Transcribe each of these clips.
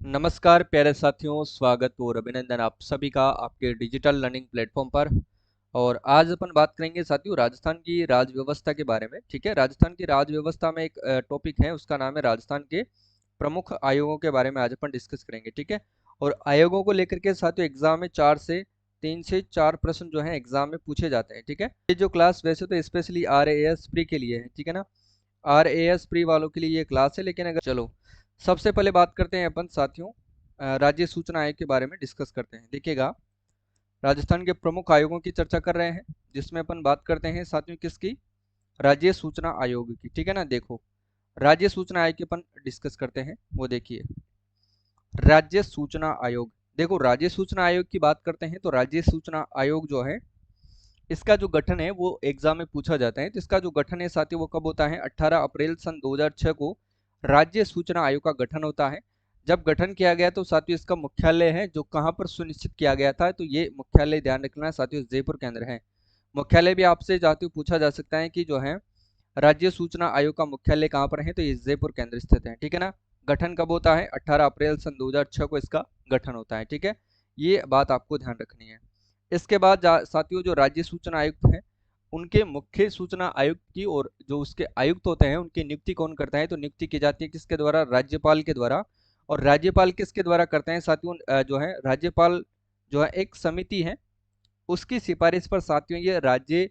नमस्कार प्यारे साथियों, स्वागत और अभिनंदन आप सभी का आपके डिजिटल लर्निंग प्लेटफॉर्म पर। और आज अपन बात करेंगे साथियों राजस्थान की राज व्यवस्था के बारे में। ठीक है, राजस्थान की राज व्यवस्था में एक टॉपिक है, उसका नाम है राजस्थान के प्रमुख आयोगों के बारे में आज अपन डिस्कस करेंगे। ठीक है, और आयोगों को लेकर के साथियों एग्जाम में 3 से 4 प्रश्न जो है एग्जाम में पूछे जाते हैं। ठीक है, ये जो क्लास वैसे तो स्पेशली RAS प्री के लिए है, ठीक है ना। RAS प्री वालों के लिए ये क्लास है, लेकिन अगर चलो सबसे पहले बात करते हैं अपन साथियों राज्य सूचना आयोग के बारे में डिस्कस करते हैं। देखिएगा, राजस्थान के प्रमुख आयोगों की चर्चा कर रहे हैं, जिसमें अपन बात करते हैं साथियों किसकी, राज्य सूचना आयोग की। ठीक है ना, देखो राज्य सूचना आयोग की अपन डिस्कस करते हैं। वो देखिए राज्य सूचना आयोग, देखो राज्य सूचना आयोग की बात करते हैं तो राज्य सूचना आयोग जो है इसका जो गठन है वो एग्जाम में पूछा जाता है। तो इसका जो गठन है साथियों वो कब होता है, 18 अप्रैल सन 2006 को राज्य सूचना आयोग का गठन होता है। जब गठन किया गया तो साथियों इसका मुख्यालय है जो कहाँ पर सुनिश्चित किया गया था, तो ये मुख्यालय ध्यान रखना है साथियों, जयपुर के अंदर है। मुख्यालय भी आपसे साथियों पूछा जा सकता है कि जो है राज्य सूचना आयोग का मुख्यालय कहाँ पर है, तो ये जयपुर के अंदर स्थित है। ठीक है ना, गठन कब होता है, 18 अप्रैल सन 2006 को इसका गठन होता है। ठीक है, ये बात आपको ध्यान रखनी है। इसके बाद साथियों जो राज्य सूचना आयुक्त हैं उनके मुख्य सूचना आयुक्त की और जो उसके आयुक्त होते हैं उनकी नियुक्ति कौन करता है, तो नियुक्ति की जाती है किसके द्वारा, राज्यपाल के द्वारा। और राज्यपाल किसके द्वारा करते हैं साथियों, जो है राज्यपाल जो है एक समिति है उसकी सिफारिश पर साथियों ये राज्य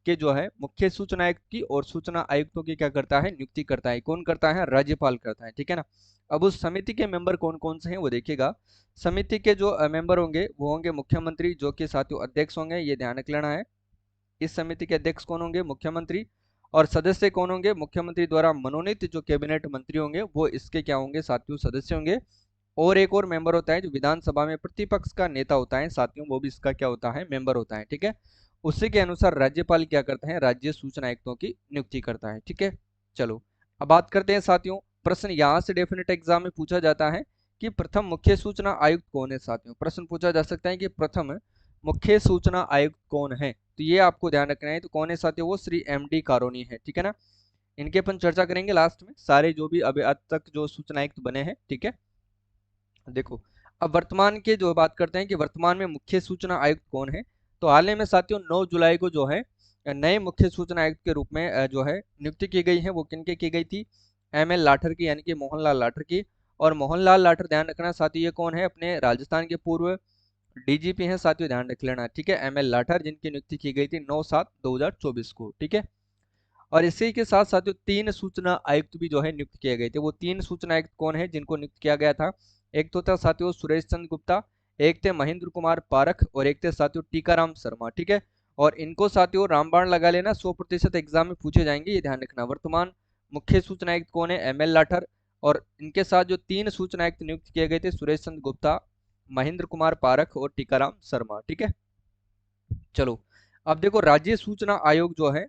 के जो है मुख्य सूचना आयुक्त की और सूचना आयुक्तों की क्या करता है, नियुक्ति करता है। कौन करता है, राज्यपाल करता है। ठीक है ना, अब उस समिति के मेंबर कौन कौन से हैं वो देखिएगा। समिति के जो मेंबर होंगे वो होंगे मुख्यमंत्री, जो कि साथियों अध्यक्ष होंगे, ये ध्यान रख लेना है। इस समिति के अध्यक्ष कौन होंगे, मुख्यमंत्री। और सदस्य कौन होंगे, मुख्यमंत्री द्वारा मनोनीत जो कैबिनेट मंत्री होंगे वो इसके क्या होंगे साथियों, सदस्य होंगे। और एक और मेंबर होता है जो विधानसभा में प्रतिपक्ष का नेता होता है साथियों, वो भी इसका क्या होता है, मेंबर होता है। ठीक है, उसी के अनुसार राज्यपाल क्या करता है, राज्य सूचना आयुक्तों की नियुक्ति करता है। ठीक है, चलो अब बात करते हैं साथियों, प्रश्न यहाँ से डेफिनेट एग्जाम में पूछा जाता है कि प्रथम मुख्य सूचना आयुक्त कौन है। साथियों प्रश्न पूछा जा सकता है कि प्रथम मुख्य सूचना आयुक्त कौन है, तो ये आपको ध्यान रखना है। तो कौन है साथियों, वो श्री MD कारोनी है। ठीक है ना, इनके अपन चर्चा करेंगे लास्ट में, सारे जो भी अभी अब तक जो सूचना आयुक्त बने हैं। ठीक है, देखो अब वर्तमान के जो बात करते हैं कि वर्तमान में मुख्य सूचना आयुक्त कौन है, तो हाल ही में साथियों 9 जुलाई को जो है नए मुख्य सूचना आयुक्त के रूप में जो है नियुक्ति की गई है। वो किनके की गई थी, ML लाठर की, यानी कि मोहनलाल लाठर की। और मोहनलाल लाठर ध्यान रखना साथियों ये कौन है, अपने राजस्थान के पूर्व DGP हैं साथियों, ध्यान रख लेना। ठीक है, ML लाठर जिनकी नियुक्ति की गई थी 9/7/2024 को। ठीक है, और इसी के साथ साथियों 3 सूचना आयुक्त भी जो है नियुक्त किए गए थे। वो 3 सूचना आयुक्त कौन है जिनको नियुक्त किया गया था, एक तो था साथियों सुरेश चंद्र गुप्ता, एक थे महेंद्र कुमार पारख, और एक थे साथियों टीकाराम शर्मा। ठीक है, और इनको साथियों रामबाण लगा लेना, 100% एग्जाम में पूछे जाएंगे, ये ध्यान रखना। वर्तमान मुख्य सूचना आयुक्त कौन है, ML लाठर, और इनके साथ जो 3 सूचना आयुक्त नियुक्त किए गए थे, सुरेश चंद्र गुप्ता, महेंद्र कुमार पारख और टीकाराम शर्मा। ठीक है, चलो अब देखो राज्य सूचना आयोग जो है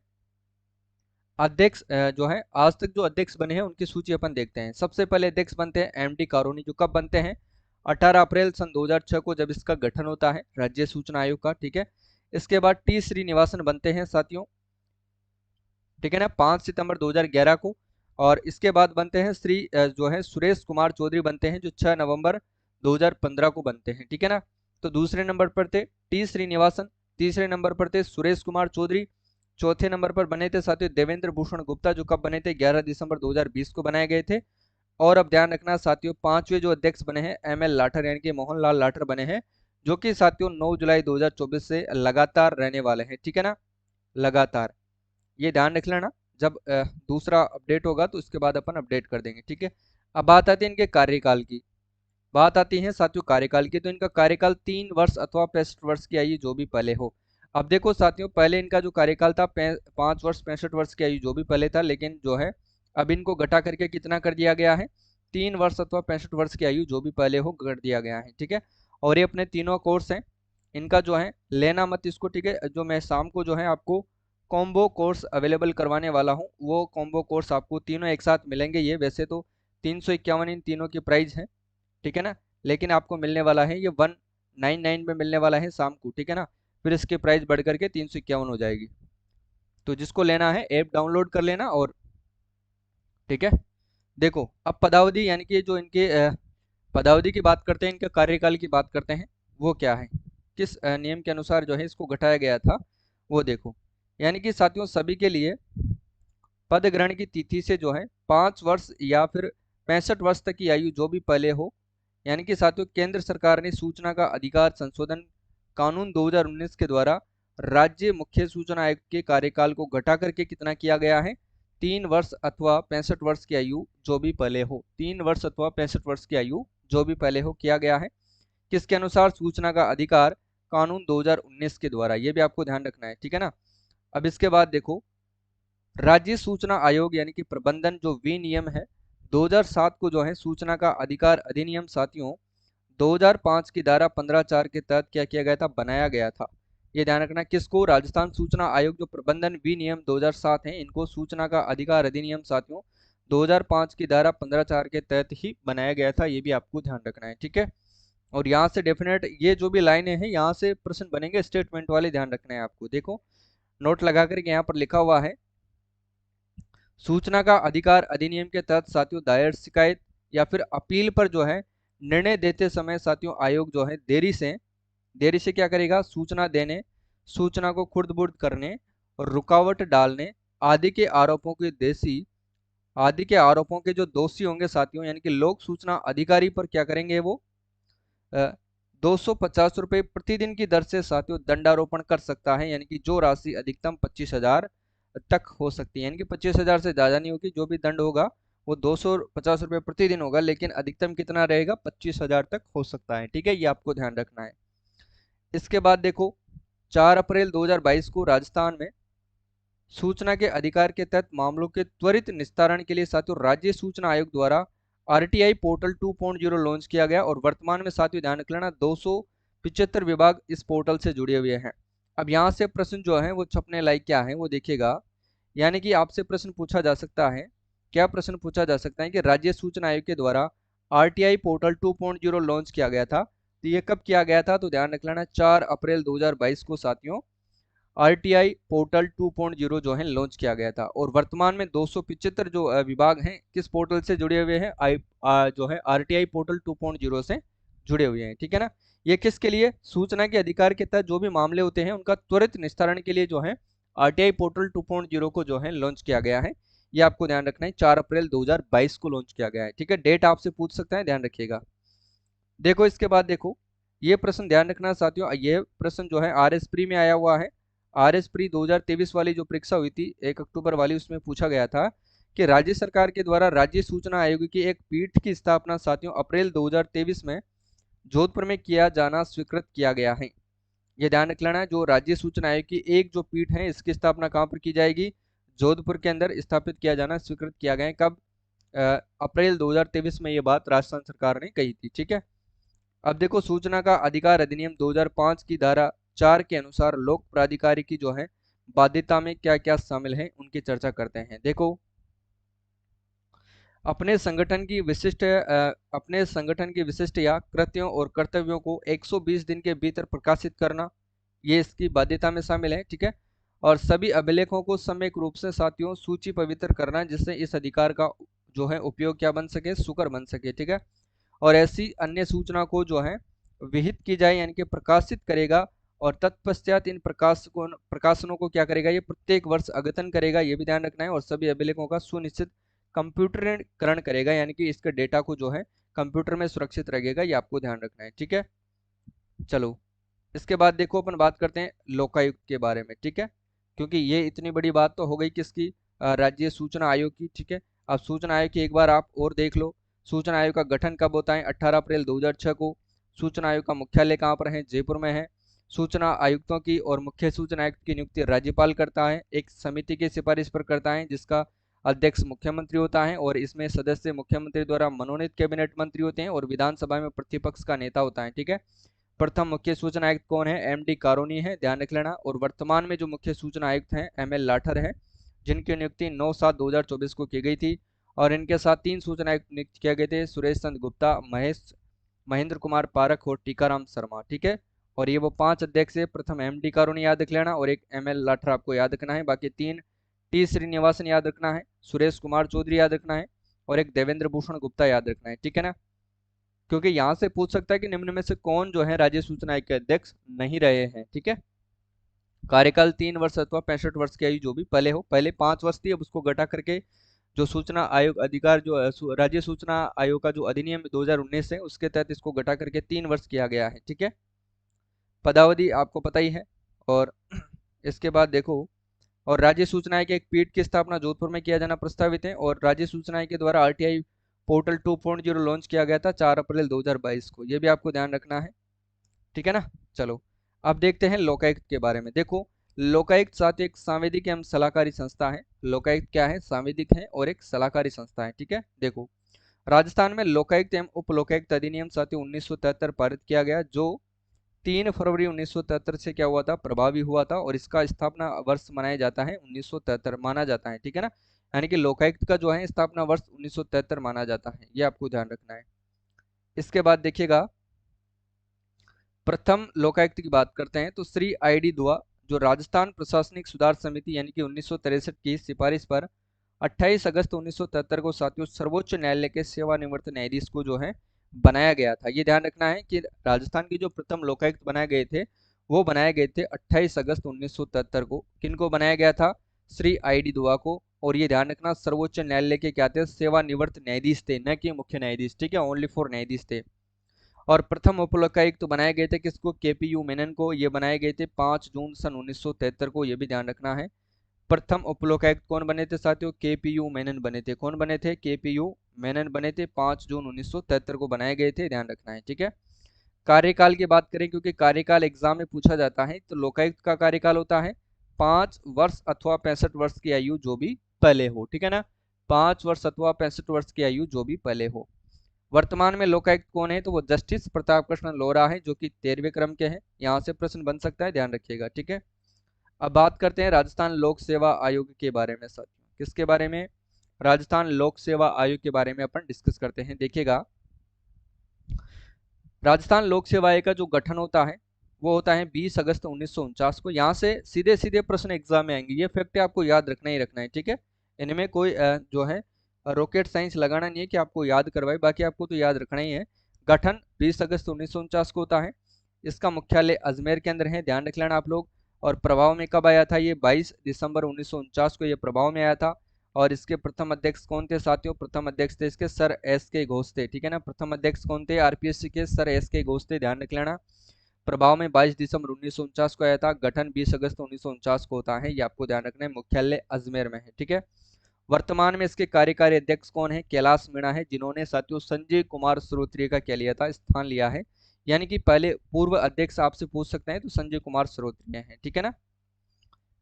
अध्यक्ष जो है आज तक जो अध्यक्ष बने हैं उनकी सूची अपन देखते हैं। सबसे पहले अध्यक्ष बनते हैं MD कारोनी, जो कब बनते हैं, 18 अप्रैल सन 2006 को, जब इसका गठन होता है राज्य सूचना आयोग का। ठीक है, इसके बाद T श्रीनिवासन बनते हैं साथियों, ठीक है ना, 5 सितंबर 2011 को। और इसके बाद बनते हैं जो है सुरेश कुमार चौधरी बनते हैं, जो 6 नवंबर 2015 को बनते हैं। ठीक है ना, तो दूसरे नंबर पर थे T श्रीनिवासन, तीसरे नंबर पर थे सुरेश कुमार चौधरी, चौथे नंबर पर बने थे साथियों देवेंद्र भूषण गुप्ता, जो कब बने थे, 11 दिसंबर 2020 को बनाए गए थे। और अब ध्यान रखना साथियों पांचवे जो अध्यक्ष बने हैं ML लाठर, यानी कि मोहनलाल लाठर बने हैं, जो कि साथियों 9 जुलाई 2024 से लगातार रहने वाले हैं। ठीक है ना, लगातार, ये ध्यान रख लेना। जब दूसरा अपडेट होगा तो उसके बाद अपन अपडेट कर देंगे। ठीक है, अब बात आती है इनके कार्यकाल की, बात आती है साथियों कार्यकाल की। तो इनका कार्यकाल 3 वर्ष अथवा 65 वर्ष की आयु जो भी पहले हो। अब देखो साथियों पहले इनका जो कार्यकाल था 5 वर्ष 65 वर्ष की आयु जो भी पहले था, लेकिन जो है अब इनको घटा करके कितना कर दिया गया है, 3 वर्ष अथवा 65 वर्ष की आयु जो भी पहले हो कर दिया गया है। ठीक है, और ये अपने तीनों कोर्स हैं इनका जो है, लेना मत इसको। ठीक है, जो मैं शाम को जो है आपको कॉम्बो कोर्स अवेलेबल करवाने वाला हूँ, वो कॉम्बो कोर्स आपको तीनों एक साथ मिलेंगे। ये वैसे तो 351 इन तीनों की प्राइस है, ठीक है ना, लेकिन आपको मिलने वाला है ये 199 में मिलने वाला है शाम को। ठीक है ना, फिर इसकी प्राइस बढ़ करके 351 हो जाएगी। तो जिसको लेना है ऐप डाउनलोड कर लेना। और ठीक है, देखो अब पदावधि यानी कि जो इनके पदावधि की बात करते हैं, इनका कार्यकाल की बात करते हैं, वो क्या है, किस नियम के अनुसार जो है इसको घटाया गया था, वो देखो। यानी कि साथियों सभी के लिए पद ग्रहण की तिथि से जो है 5 वर्ष या फिर 65 वर्ष तक की आयु जो भी पहले हो। यानी कि साथियों केंद्र सरकार ने सूचना का अधिकार संशोधन कानून 2019 के द्वारा राज्य मुख्य सूचना आयुक्त के कार्यकाल को घटा करके कितना किया गया है, 3 वर्ष अथवा 65 वर्ष की आयु जो भी पहले हो, 3 वर्ष अथवा 65 वर्ष की आयु जो भी पहले हो किया गया है। किसके अनुसार, सूचना का अधिकार कानून 2019 के द्वारा, ये भी आपको ध्यान रखना है, ठीक है ना। अब इसके बाद देखो, राज्य सूचना आयोग यानी कि प्रबंधन जो विनियम है 2007 को जो है सूचना का अधिकार अधिनियम साथियों 2005 की धारा 15(4) के तहत क्या किया गया था, बनाया गया था। ये ध्यान रखना, किसको, राजस्थान सूचना आयोग जो प्रबंधन विनियम 2007 है, इनको सूचना का अधिकार अधिनियम साथियों 2005 की धारा 15(4) के तहत ही बनाया गया था। ये भी आपको ध्यान रखना है, ठीक है। और यहाँ से डेफिनेट ये जो भी लाइनें हैं यहाँ से प्रश्न बनेंगे स्टेटमेंट वाले, ध्यान रखना है आपको। देखो नोट लगा करके यहाँ पर लिखा हुआ है, सूचना का अधिकार अधिनियम के तहत साथियों दायर शिकायत या फिर अपील पर जो है निर्णय देते समय साथियों आयोग जो है देरी से क्या करेगा, सूचना देने, सूचना को खुर्द-बुर्द करने और रुकावट डालने आदि के आरोपों के जो दोषी होंगे साथियों, यानी कि लोक सूचना अधिकारी पर क्या करेंगे, वो 250 रुपये प्रतिदिन की दर से साथियों दंडारोपण कर सकता है। यानी कि जो राशि अधिकतम 25,000 तक हो सकती है, यानी कि 25,000 से ज्यादा नहीं होगी, जो भी दंड होगा वो 250 रुपये प्रतिदिन होगा, लेकिन अधिकतम कितना रहेगा, 25,000 तक हो सकता है, ठीक है। ये आपको ध्यान रखना है। इसके बाद देखो 4 अप्रैल 2022 को राजस्थान में सूचना के अधिकार के तहत मामलों के त्वरित निस्तारण के लिए साथियों राज्य सूचना आयोग द्वारा आरटीआई पोर्टल 2.0 लॉन्च किया गया और वर्तमान में साथियों ध्यान रख लेना 275 विभाग इस पोर्टल से जुड़े हुए हैं। अब यहाँ से प्रश्न जो है वो छपने लायक क्या है वो देखिएगा। यानी कि आपसे प्रश्न पूछा जा सकता है, क्या प्रश्न पूछा जा सकता है कि राज्य सूचना आयोग के द्वारा आरटीआई पोर्टल 2.0 लॉन्च किया गया था, तो ये कब किया गया था, तो ध्यान रख लेना 4 अप्रैल 2022 को साथियों आरटीआई पोर्टल 2.0 जो है लॉन्च किया गया था। और वर्तमान में 275 जो विभाग हैं किस पोर्टल से जुड़े हुए हैं, जो है आरटीआई पोर्टल 2.0 से जुड़े हुए हैं, ठीक है ना। ये किसके लिए, सूचना के अधिकार के तहत जो भी मामले होते हैं उनका त्वरित निस्तारण के लिए जो है आरटीआई पोर्टल 2.0 को जो है लॉन्च किया गया है। ये आपको ध्यान रखना है, 4 अप्रैल 2022 को लॉन्च किया गया है, ठीक है। डेट आपसे पूछ सकता है, ध्यान रखिएगा। देखो इसके बाद देखो ये प्रश्न ध्यान रखना साथियों, ये प्रश्न जो है आरएस प्री में आया हुआ है। आरएस प्री 2023 वाली जो परीक्षा हुई थी 1 अक्टूबर वाली, उसमें पूछा गया था कि राज्य सरकार के द्वारा राज्य सूचना आयोग की एक पीठ की स्थापना साथियों अप्रैल 2023 में जोधपुर में किया जाना स्वीकृत किया गया है। ये ध्यान रख लेना है, जो राज्य सूचना आयोग की एक जो पीठ है इसकी स्थापना कहाँ पर की जाएगी, जोधपुर के अंदर स्थापित किया जाना स्वीकृत किया गया है। कब, अप्रैल 2023 में ये बात राजस्थान सरकार ने कही थी, ठीक है। अब देखो सूचना का अधिकार अधिनियम 2005 की धारा 4 के अनुसार लोक प्राधिकारी की जो है बाध्यता में क्या क्या शामिल है उनकी चर्चा करते हैं। देखो अपने संगठन की विशिष्ट या कृत्यों और कर्तव्यों को 120 दिन के भीतर प्रकाशित करना, ये इसकी बाध्यता में शामिल है, ठीक है। और सभी अभिलेखों को सम्यक रूप से साथियों सूची पवित्र करना, जिससे इस अधिकार का जो है उपयोग क्या बन सके, सुकर बन सके, ठीक है। और ऐसी अन्य सूचना को जो है विहित की जाए, यानी कि प्रकाशित करेगा। और तत्पश्चात इन प्रकाशनों को क्या करेगा, ये प्रत्येक वर्ष अद्यतन करेगा, ये भी ध्यान रखना है। और सभी अभिलेखों का सुनिश्चित कंप्यूटरीकरण करेगा, यानी कि इसके डेटा को जो है कंप्यूटर में सुरक्षित रखेगा, ये आपको ध्यान रखना है, ठीक है। चलो इसके बाद देखो अपन बात करते हैं लोकायुक्त के बारे में, ठीक है। क्योंकि ये इतनी बड़ी बात तो हो गई किसकी, राज्य सूचना आयोग की, ठीक है। अब सूचना आयोग की एक बार आप और देख लो, सूचना आयोग का गठन कब होता है, 18 अप्रैल 2006 को। सूचना आयोग का मुख्यालय कहाँ पर है, जयपुर में है। सूचना आयुक्तों की और मुख्य सूचना आयुक्त की नियुक्ति राज्यपाल करता है, एक समिति की सिफारिश पर करता है जिसका अध्यक्ष मुख्यमंत्री होता है। और इसमें सदस्य मुख्यमंत्री द्वारा मनोनीत कैबिनेट मंत्री होते हैं और विधानसभा में प्रतिपक्ष का नेता होता है, ठीक है। प्रथम मुख्य सूचना आयुक्त कौन है, एमडी कारोनी है, ध्यान रख लेना। और वर्तमान में जो मुख्य सूचना आयुक्त हैं एमएल लाठर है, जिनकी नियुक्ति 9/7/2024 को की गई थी। और इनके साथ 3 सूचना आयुक्त नियुक्त किए गए थे, सुरेश चंद्र गुप्ता, महेंद्र कुमार पारख और टीकाराम शर्मा, ठीक है। और ये वो 5 अध्यक्ष है, प्रथम एमडी कारोनी याद रख लेना और एक एमएल लाठर आपको याद रखना है। बाकी 3 टी श्रीनिवासन याद रखना है, सुरेश कुमार चौधरी याद रखना है और एक देवेंद्र भूषण गुप्ता याद रखना है, ठीक है ना। क्योंकि यहाँ से पूछ सकता है कि निम्न में से कौन जो है राज्य सूचना आयोग के अध्यक्ष नहीं रहे हैं। ठीक है, कार्यकाल 3 वर्ष अथवा 65 वर्ष की आयु जो भी पहले हो, पहले 5 वर्ष थी, अब उसको घटा करके जो सूचना आयोग अधिकार जो राज्य सूचना आयोग का जो अधिनियम 2019 है उसके तहत इसको घटा करके 3 वर्ष किया गया है। ठीक है, पदावधि आपको पता ही है। और इसके बाद देखो, और राज्य सूचना आयोग के एक पीठ की स्थापना जोधपुर में किया जाना प्रस्तावित है, और राज्य सूचना आयोग के द्वारा आरटीआई पोर्टल 2.0 लॉन्च किया गया था 4 अप्रैल 2022 को, ये भी आपको ध्यान रखना है। ठीक है ना। चलो अब देखते हैं लोकायुक्त के बारे में। देखो, लोकायुक्त साथ एक सांविधिक एवं सलाहकारी संस्था है। लोकायुक्त क्या है? सांविधिक है और एक सलाहकारी संस्था है। ठीक है, देखो राजस्थान में लोकायुक्त एवं उप लोकायुक्त अधिनियम साथ 1973 पारित किया गया, जो 3 फरवरी 1973 से क्या हुआ था? प्रभावी हुआ था, और इसका स्थापना वर्ष मनाया जाता है 1973 माना जाता है। ठीक है ना, यानी कि लोकायुक्त का जो है स्थापना वर्ष 1973 माना जाता है, ये आपको ध्यान रखना है। इसके बाद देखिएगा, प्रथम लोकायुक्त की बात करते हैं तो श्री ID दुआ, जो राजस्थान प्रशासनिक सुधार समिति यानी कि 1963 की सिफारिश पर 28 अगस्त 1973 को साथियों सर्वोच्च न्यायालय के सेवानिवृत्त न्यायाधीश को जो है बनाया गया था। ये ध्यान रखना है कि राजस्थान के जो प्रथम लोकायुक्त बनाए गए थे वो बनाए गए थे 28 अगस्त 1973 को। किनको बनाया गया था? श्री ID दुआ को। और ये ध्यान रखना, सर्वोच्च न्यायालय के क्या थे? सेवानिवृत्त न्यायाधीश थे, न कि मुख्य न्यायाधीश। ठीक है, ओनली फॉर न्यायाधीश थे। और प्रथम उपलोकायुक्त तो बनाए गए थे किसको? KPU मेनन को। ये बनाए गए थे 5 जून सन 1973 को, ये भी ध्यान रखना है। प्रथम उपलोकायुक्त कौन बने थे साथियों? KPU मेनन बने थे। कौन बने थे? KPU मेनन बने थे, 5 जून 1973 को बनाए गए थे, ध्यान रखना है। ठीक है, कार्यकाल की बात करें, क्योंकि कार्यकाल एग्जाम में पूछा जाता है, तो लोकायुक्त का कार्यकाल होता है 5 वर्ष अथवा 65 वर्ष की आयु जो भी पहले हो। ठीक है ना, 5 वर्ष अथवा 65 वर्ष की आयु जो भी पहले हो। वर्तमान में लोकायुक्त कौन है? तो वो जस्टिस प्रताप कृष्ण लोहरा है, जो कि 13वें क्रम के हैं। यहाँ से प्रश्न बन सकता है, ध्यान रखिएगा। ठीक है, अब बात करते हैं राजस्थान लोक सेवा आयोग के बारे में साथियों। किसके बारे में? राजस्थान लोक सेवा आयोग के बारे में अपन डिस्कस करते हैं। देखिएगा, राजस्थान लोक सेवा आयोग का जो गठन होता है वो होता है 20 अगस्त 1949 को। यहाँ से सीधे सीधे प्रश्न एग्जाम में आएंगे, ये फैक्ट आपको याद रखना ही रखना है। ठीक है, इनमें कोई जो है रॉकेट साइंस लगाना नहीं है कि आपको याद करवाए, बाकी आपको तो याद रखना ही है। गठन 20 अगस्त 1949 को होता है। इसका मुख्यालय अजमेर के अंदर है, ध्यान रख लेना आप लोग। और प्रभाव में कब आया था? ये 22 दिसंबर 1949 को ये प्रभाव में आया था। और इसके प्रथम अध्यक्ष कौन थे साथियों? प्रथम अध्यक्ष थे इसके सर SK घोष थे। ठीक है ना, प्रथम अध्यक्ष कौन थे? RPSC के सर SK घोष थे, ध्यान रख लेना। प्रभाव में 22 दिसंबर 1949 को आया था। गठन 20 अगस्त 1949 को होता है, ये आपको ध्यान रखना है। मुख्यालय अजमेर में है। ठीक है, वर्तमान में इसके कार्यकारी अध्यक्ष कौन है? कैलाश मीणा है, जिन्होंने साथियों संजय कुमार श्रोत्रिय का क्या लिया था? स्थान लिया है। यानी कि पहले पूर्व अध्यक्ष आपसे पूछ सकते हैं तो संजय कुमार श्रोत्रिय हैं। ठीक है ना,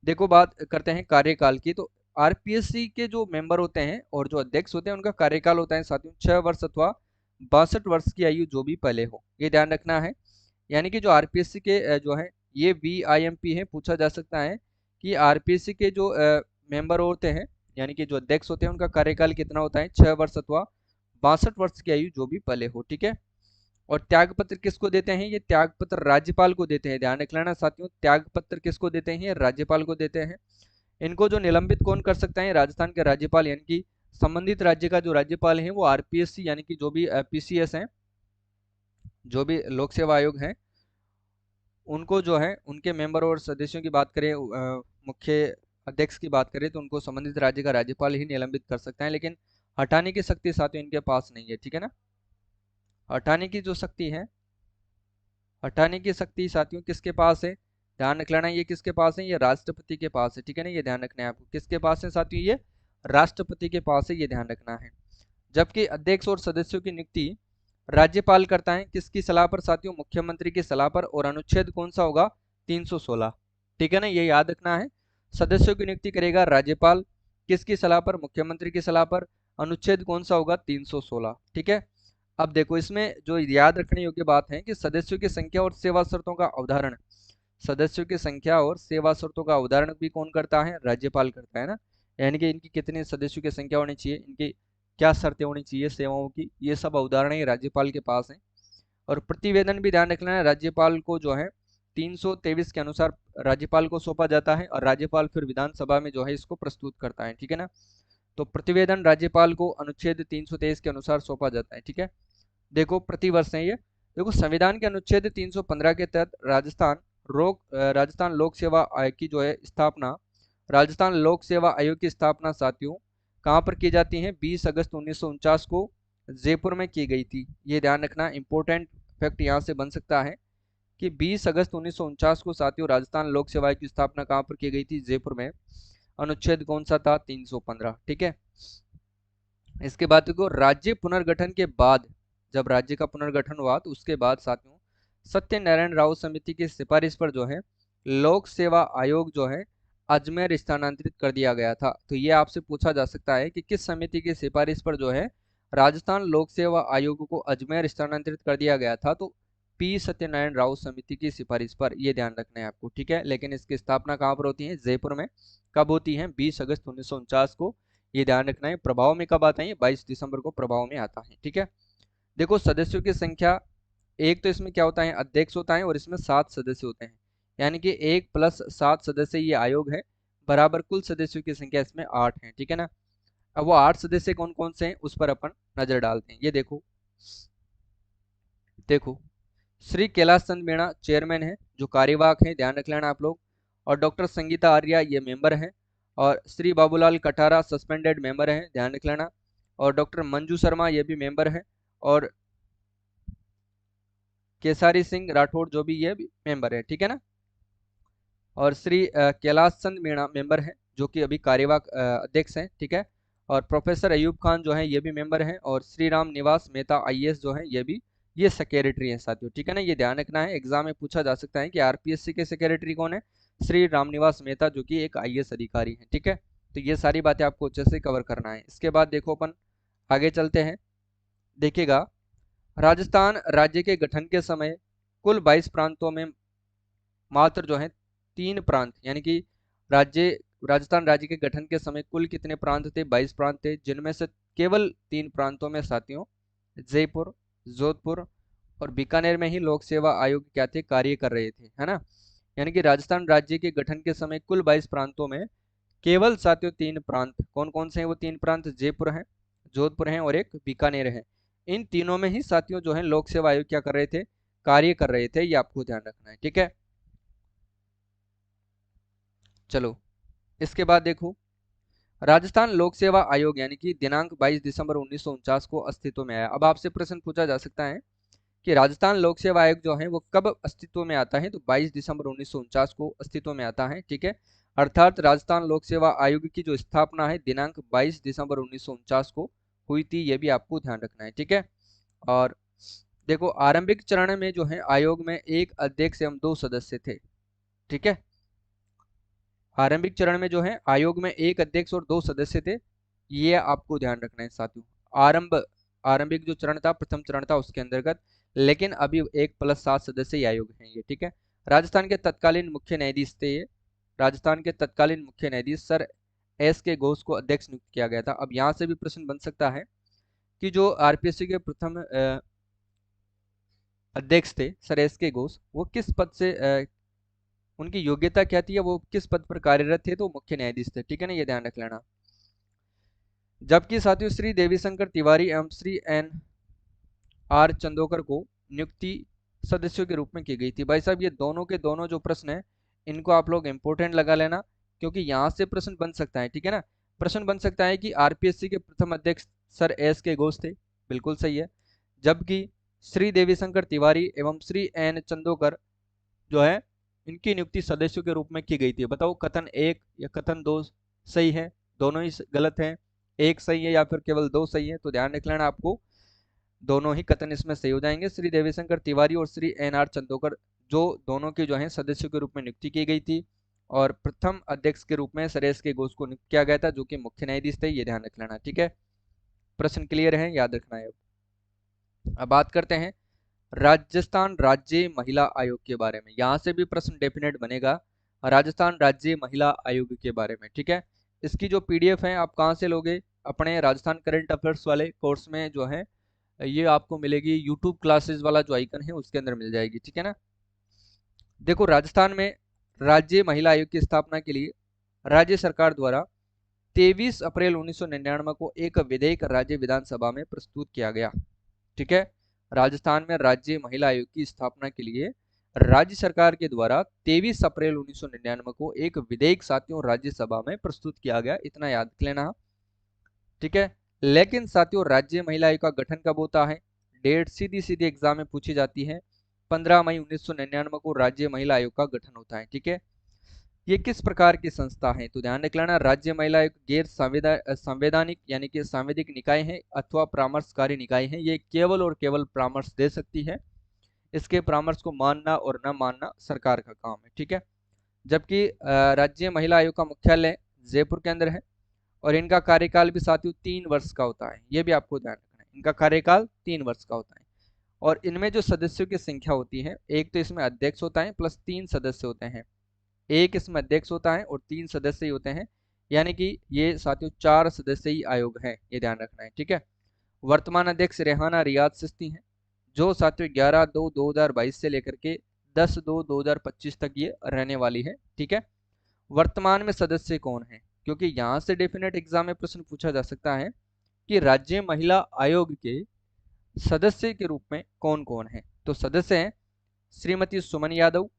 देखो बात करते हैं कार्यकाल की, तो RPSC के जो मेंबर होते हैं और जो अध्यक्ष होते हैं उनका कार्यकाल होता है साथियों 6 वर्ष अथवा 62 वर्ष की आयु जो भी पहले हो, ये ध्यान रखना है। यानी कि जो RPSC के जो है ये VIMP है, पूछा जा सकता है कि RPSC के जो मेंबर होते हैं यानी कि जो अध्यक्ष होते हैं उनका कार्यकाल कितना होता है? 6 वर्ष अथवा 62 वर्ष की आयु जो भी पहले हो। ठीक है, और त्याग पत्र किसको देते हैं? ये त्याग पत्र राज्यपाल को देते हैं, ध्यान रख लेना साथियों। त्याग पत्र किसको देते हैं? ये राज्यपाल को देते हैं। इनको जो निलंबित कौन कर सकता है? राजस्थान के राज्यपाल, यानी कि संबंधित राज्य का जो राज्यपाल है वो RPSC यानी कि जो भी PCS है, जो भी लोक सेवा आयोग है, उनको जो है उनके मेंबर और सदस्यों की बात करें, मुख्य अध्यक्ष की बात करें, तो उनको संबंधित राज्य का राज्यपाल ही निलंबित कर सकता है, लेकिन हटाने की शक्ति साथियों इनके पास नहीं है। ठीक है ना, हटाने की जो शक्ति है, हटाने की शक्ति साथियों किसके पास है? ध्यान रख लेना, ये किसके पास है? ये राष्ट्रपति के पास है। ठीक है ना, ये ध्यान रखना है आपको, किसके पास है साथियों? ये राष्ट्रपति के पास है, ये ध्यान रखना है। जबकि अध्यक्ष और सदस्यों की नियुक्ति राज्यपाल करता है, किसकी सलाह पर साथियों? मुख्यमंत्री की सलाह पर। और अनुच्छेद कौन सा होगा? 316। ठीक है ना, ये याद रखना है। सदस्यों की नियुक्ति करेगा राज्यपाल, किसकी सलाह पर? मुख्यमंत्री की सलाह पर। अनुच्छेद कौन सा होगा? 316। ठीक है, अब देखो इसमें जो याद रखने योग्य बात है कि सदस्यों की संख्या और सेवा शर्तों का अवधारण, सदस्यों की संख्या और सेवा शर्तों का अवधारण भी कौन करता है? राज्यपाल करता है ना। यानी कि इनकी कितने सदस्यों की संख्या होनी चाहिए, इनकी क्या शर्तें होनी चाहिए सेवाओं की, ये सब अवधारण ही राज्यपाल के पास है। और प्रतिवेदन भी ध्यान रखना है, राज्यपाल को जो है 323 के अनुसार राज्यपाल को सौंपा जाता है, और राज्यपाल फिर विधानसभा में जो है इसको प्रस्तुत करता है। ठीक है ना, तो प्रतिवेदन राज्यपाल को अनुच्छेद 323 के अनुसार सौंपा जाता है। ठीक है, देखो प्रतिवर्ष है ये। देखो संविधान के अनुच्छेद 315 के तहत राजस्थान लोक सेवा आयोग की जो है स्थापना, राजस्थान लोक सेवा आयोग की स्थापना साथियों कहाँ पर की जाती है? 20 अगस्त 1949 को जयपुर में की गई थी। ये ध्यान रखना, इंपॉर्टेंट फैक्ट यहाँ से बन सकता है कि 20 अगस्त 1949 को साथियों राजस्थान लोक सेवा आयोग की स्थापना कहाँ पर की गई थी? जयपुर में। अनुच्छेद कौन सा था? 315। ठीक है। इसके बाद देखो राज्य पुनर्गठन के बाद, जब राज्य का पुनर्गठन हुआ तो उसके बाद साथियों सत्यनारायण राव समिति की सिफारिश पर जो है लोक सेवा आयोग जो है अजमेर स्थानांतरित कर दिया गया था। तो ये आपसे पूछा जा सकता है कि किस समिति की सिफारिश पर जो है राजस्थान लोक सेवा आयोग को अजमेर स्थानांतरित कर दिया गया था? तो पी सत्यनारायण राव समिति की सिफारिश पर। ये ध्यान रखना है आपको। ठीक है। लेकिन इसकी स्थापना कहाँ पर होती है? जयपुर में। कब होती है? 20 अगस्त 1949 को। ये ध्यान रखना है। प्रभाव में कब आता है? 22 दिसंबर को प्रभाव में आता है। ठीक है। देखो सदस्यों की संख्या, एक तो इसमें क्या होता है? अध्यक्ष होता है और इसमें 7 सदस्य होते हैं, यानी कि 1 + 7 सदस्य ये आयोग है, बराबर कुल सदस्यों की संख्या इसमें 8 है। ठीक है ना। अब वो 8 सदस्य कौन कौन से हैं उस पर अपन नजर डालते हैं। ये देखो देखो श्री कैलाश चंद मीणा चेयरमैन है, जो कार्यवाहक है, ध्यान रख लेना आप लोग। और डॉक्टर संगीता आर्या ये मेंबर हैं। और श्री बाबूलाल कटारा सस्पेंडेड मेंबर हैं, ध्यान रख लेना। और डॉक्टर मंजू शर्मा ये भी मेंबर हैं। और केसारी सिंह राठौड़ जो भी ये भी मेंबर है। ठीक है ना। और श्री कैलाश चंद मीणा मेंबर हैं, जो कि अभी कार्यवाहक अध्यक्ष हैं। ठीक है। और प्रोफेसर अयूब खान जो है ये भी मेंबर हैं। और श्री राम निवास मेहता आईएएस जो है ये सेक्रेटरी हैं साथियों। ठीक है ना। ये ध्यान रखना है, एग्जाम में पूछा जा सकता है कि आरपीएससी के सेक्रेटरी कौन है? श्री रामनिवास मेहता, जो कि एक आईएएस अधिकारी है। ठीक है। तो ये सारी बातें आपको अच्छे से कवर करना है। इसके बाद देखो अपन आगे चलते हैं। देखिएगा राजस्थान राज्य के गठन के समय कुल 22 प्रांतों में मात्र जो है 3 प्रांत, यानी कि राज्य राजस्थान राज्य के गठन के समय कुल कितने प्रांत थे? 22 प्रांत थे, जिनमें से केवल 3 प्रांतों में साथियों जयपुर, जोधपुर और बीकानेर में ही लोक सेवा आयोग क्या थे? कार्य कर रहे थे, है ना। यानी कि राजस्थान राज्य के गठन के समय कुल 22 प्रांतों में केवल साथियों 3 प्रांत, कौन कौन से हैं वो 3 प्रांत? जयपुर है, जोधपुर है और एक बीकानेर है। इन तीनों में ही साथियों जो है लोक सेवा आयोग क्या कर रहे थे? कार्य कर रहे थे। ये आपको ध्यान रखना है। ठीक है। चलो इसके बाद देखो राजस्थान लोक सेवा आयोग यानी कि दिनांक 22 दिसंबर 1949 को अस्तित्व में आया। अब आपसे प्रश्न पूछा जा सकता है कि राजस्थान लोक सेवा आयोग जो है वो कब अस्तित्व में आता है? तो 22 दिसंबर 1949 को अस्तित्व में आता है। ठीक है। अर्थात राजस्थान लोक सेवा आयोग की जो स्थापना है दिनांक 22 दिसंबर 1949 को हुई थी। ये भी आपको ध्यान रखना है। ठीक है। और देखो आरंभिक चरण में जो है आयोग में एक अध्यक्ष एवं 2 सदस्य थे। ठीक है। आरंभिक चरण में जो है आयोग में एक अध्यक्ष और 2 सदस्य थे। ये आपको ध्यान रखना है साथियों। आरंभिक जो चरण था, प्रथम चरण था उसके अंतर्गत, लेकिन अभी 1 + 7 सदस्य आयोग हैं ये। ठीक है। राजस्थान के तत्कालीन मुख्य न्यायाधीश थे ये। राजस्थान के तत्कालीन मुख्य न्यायाधीश सर एस के घोष को अध्यक्ष नियुक्त किया गया था। अब यहाँ से भी प्रश्न बन सकता है कि जो आरपीएससी के प्रथम अध्यक्ष थे सर एस के घोष, वो किस पद से उनकी योग्यता क्या थी या वो किस पद पर कार्यरत थे? तो मुख्य न्यायाधीश थे। ठीक है ना। ये ध्यान रख लेना। जबकि साथियों श्री देवीशंकर तिवारी एवं श्री एन आर चंदोकर को नियुक्ति सदस्यों के रूप में की गई थी। भाई साहब ये दोनों के दोनों जो प्रश्न है इनको आप लोग इंपोर्टेंट लगा लेना, क्योंकि यहाँ से प्रश्न बन सकता है। ठीक है ना। प्रश्न बन सकता है कि आरपीएससी के प्रथम अध्यक्ष सर एस के घोष थे, बिल्कुल सही है। जबकि श्री देवीशंकर तिवारी एवं श्री एन चंदोकर जो है इनकी नियुक्ति सदस्यों के रूप में की गई थी। बताओ कथन 1 या कथन 2 सही है? दोनों ही गलत है? एक सही है या फिर केवल 2 सही है? तो ध्यान रख लेना आपको, दोनों ही कथन इसमें सही हो जाएंगे। श्री देवीशंकर तिवारी और श्री एन आर चंदोकर जो दोनों की जो है सदस्यों के रूप में नियुक्ति की गई थी, और प्रथम अध्यक्ष के रूप में सरेश के घोष को नियुक्त किया गया था, जो कि मुख्य न्यायाधीश थे। ये ध्यान रख लेना। ठीक है। प्रश्न क्लियर है? याद रखना है। अब बात करते हैं राजस्थान राज्य महिला आयोग के बारे में। यहाँ से भी प्रश्न डेफिनेट बनेगा राजस्थान राज्य महिला आयोग के बारे में। ठीक है। इसकी जो पीडीएफ है आप कहाँ से लोगे? अपने राजस्थान करंट अफेयर्स वाले कोर्स में जो है ये आपको मिलेगी, यूट्यूब क्लासेस वाला जो आइकन है उसके अंदर मिल जाएगी। ठीक है ना। देखो राजस्थान में राज्य महिला आयोग की स्थापना के लिए राज्य सरकार द्वारा 23 अप्रैल 1999 को एक विधेयक राज्य विधानसभा में प्रस्तुत किया गया। ठीक है। राजस्थान में राज्य महिला आयोग की स्थापना के लिए राज्य सरकार के द्वारा 23 अप्रैल 1999 को एक विधेयक साथियों राज्यसभा में प्रस्तुत किया गया, इतना याद लेना। ठीक है, लेकिन साथियों राज्य महिला आयोग का गठन कब होता है? डेट सीधी सीधी एग्जाम में पूछी जाती है। 15 मई 1999 को राज्य महिला आयोग का गठन होता है। ठीक है, ये किस प्रकार की संस्था है? तो ध्यान रख लेना, राज्य महिला आयोग गैर संवैधानिक यानी कि सांविधिक निकाय है अथवा परामर्शकारी निकाय है। ये केवल और केवल परामर्श दे सकती है, इसके परामर्श को मानना और न मानना सरकार का काम है। ठीक है, जबकि राज्य महिला आयोग का मुख्यालय जयपुर के अंदर है और इनका कार्यकाल भी साथियों 3 वर्ष का होता है। ये भी आपको ध्यान रखना है, इनका कार्यकाल 3 वर्ष का होता है। और इनमें जो सदस्यों की संख्या होती है, एक तो इसमें अध्यक्ष होता है प्लस 3 सदस्य होते हैं। एक इसमें अध्यक्ष होता है और 3 सदस्य ही होते हैं, यानी कि ये साथियों 4 सदस्यीय आयोग है, ये ध्यान रखना है। ठीक है, वर्तमान अध्यक्ष रेहाना रियाज चिश्ती हैं, जो साथियों 11/2/2022 से लेकर के 10/2/2025 तक ये रहने वाली है। ठीक है, वर्तमान में सदस्य कौन है? क्योंकि यहाँ से डेफिनेट एग्जाम में प्रश्न पूछा जा सकता है कि राज्य महिला आयोग के सदस्य के रूप में कौन कौन है। तो सदस्य हैं श्रीमती सुमन यादव,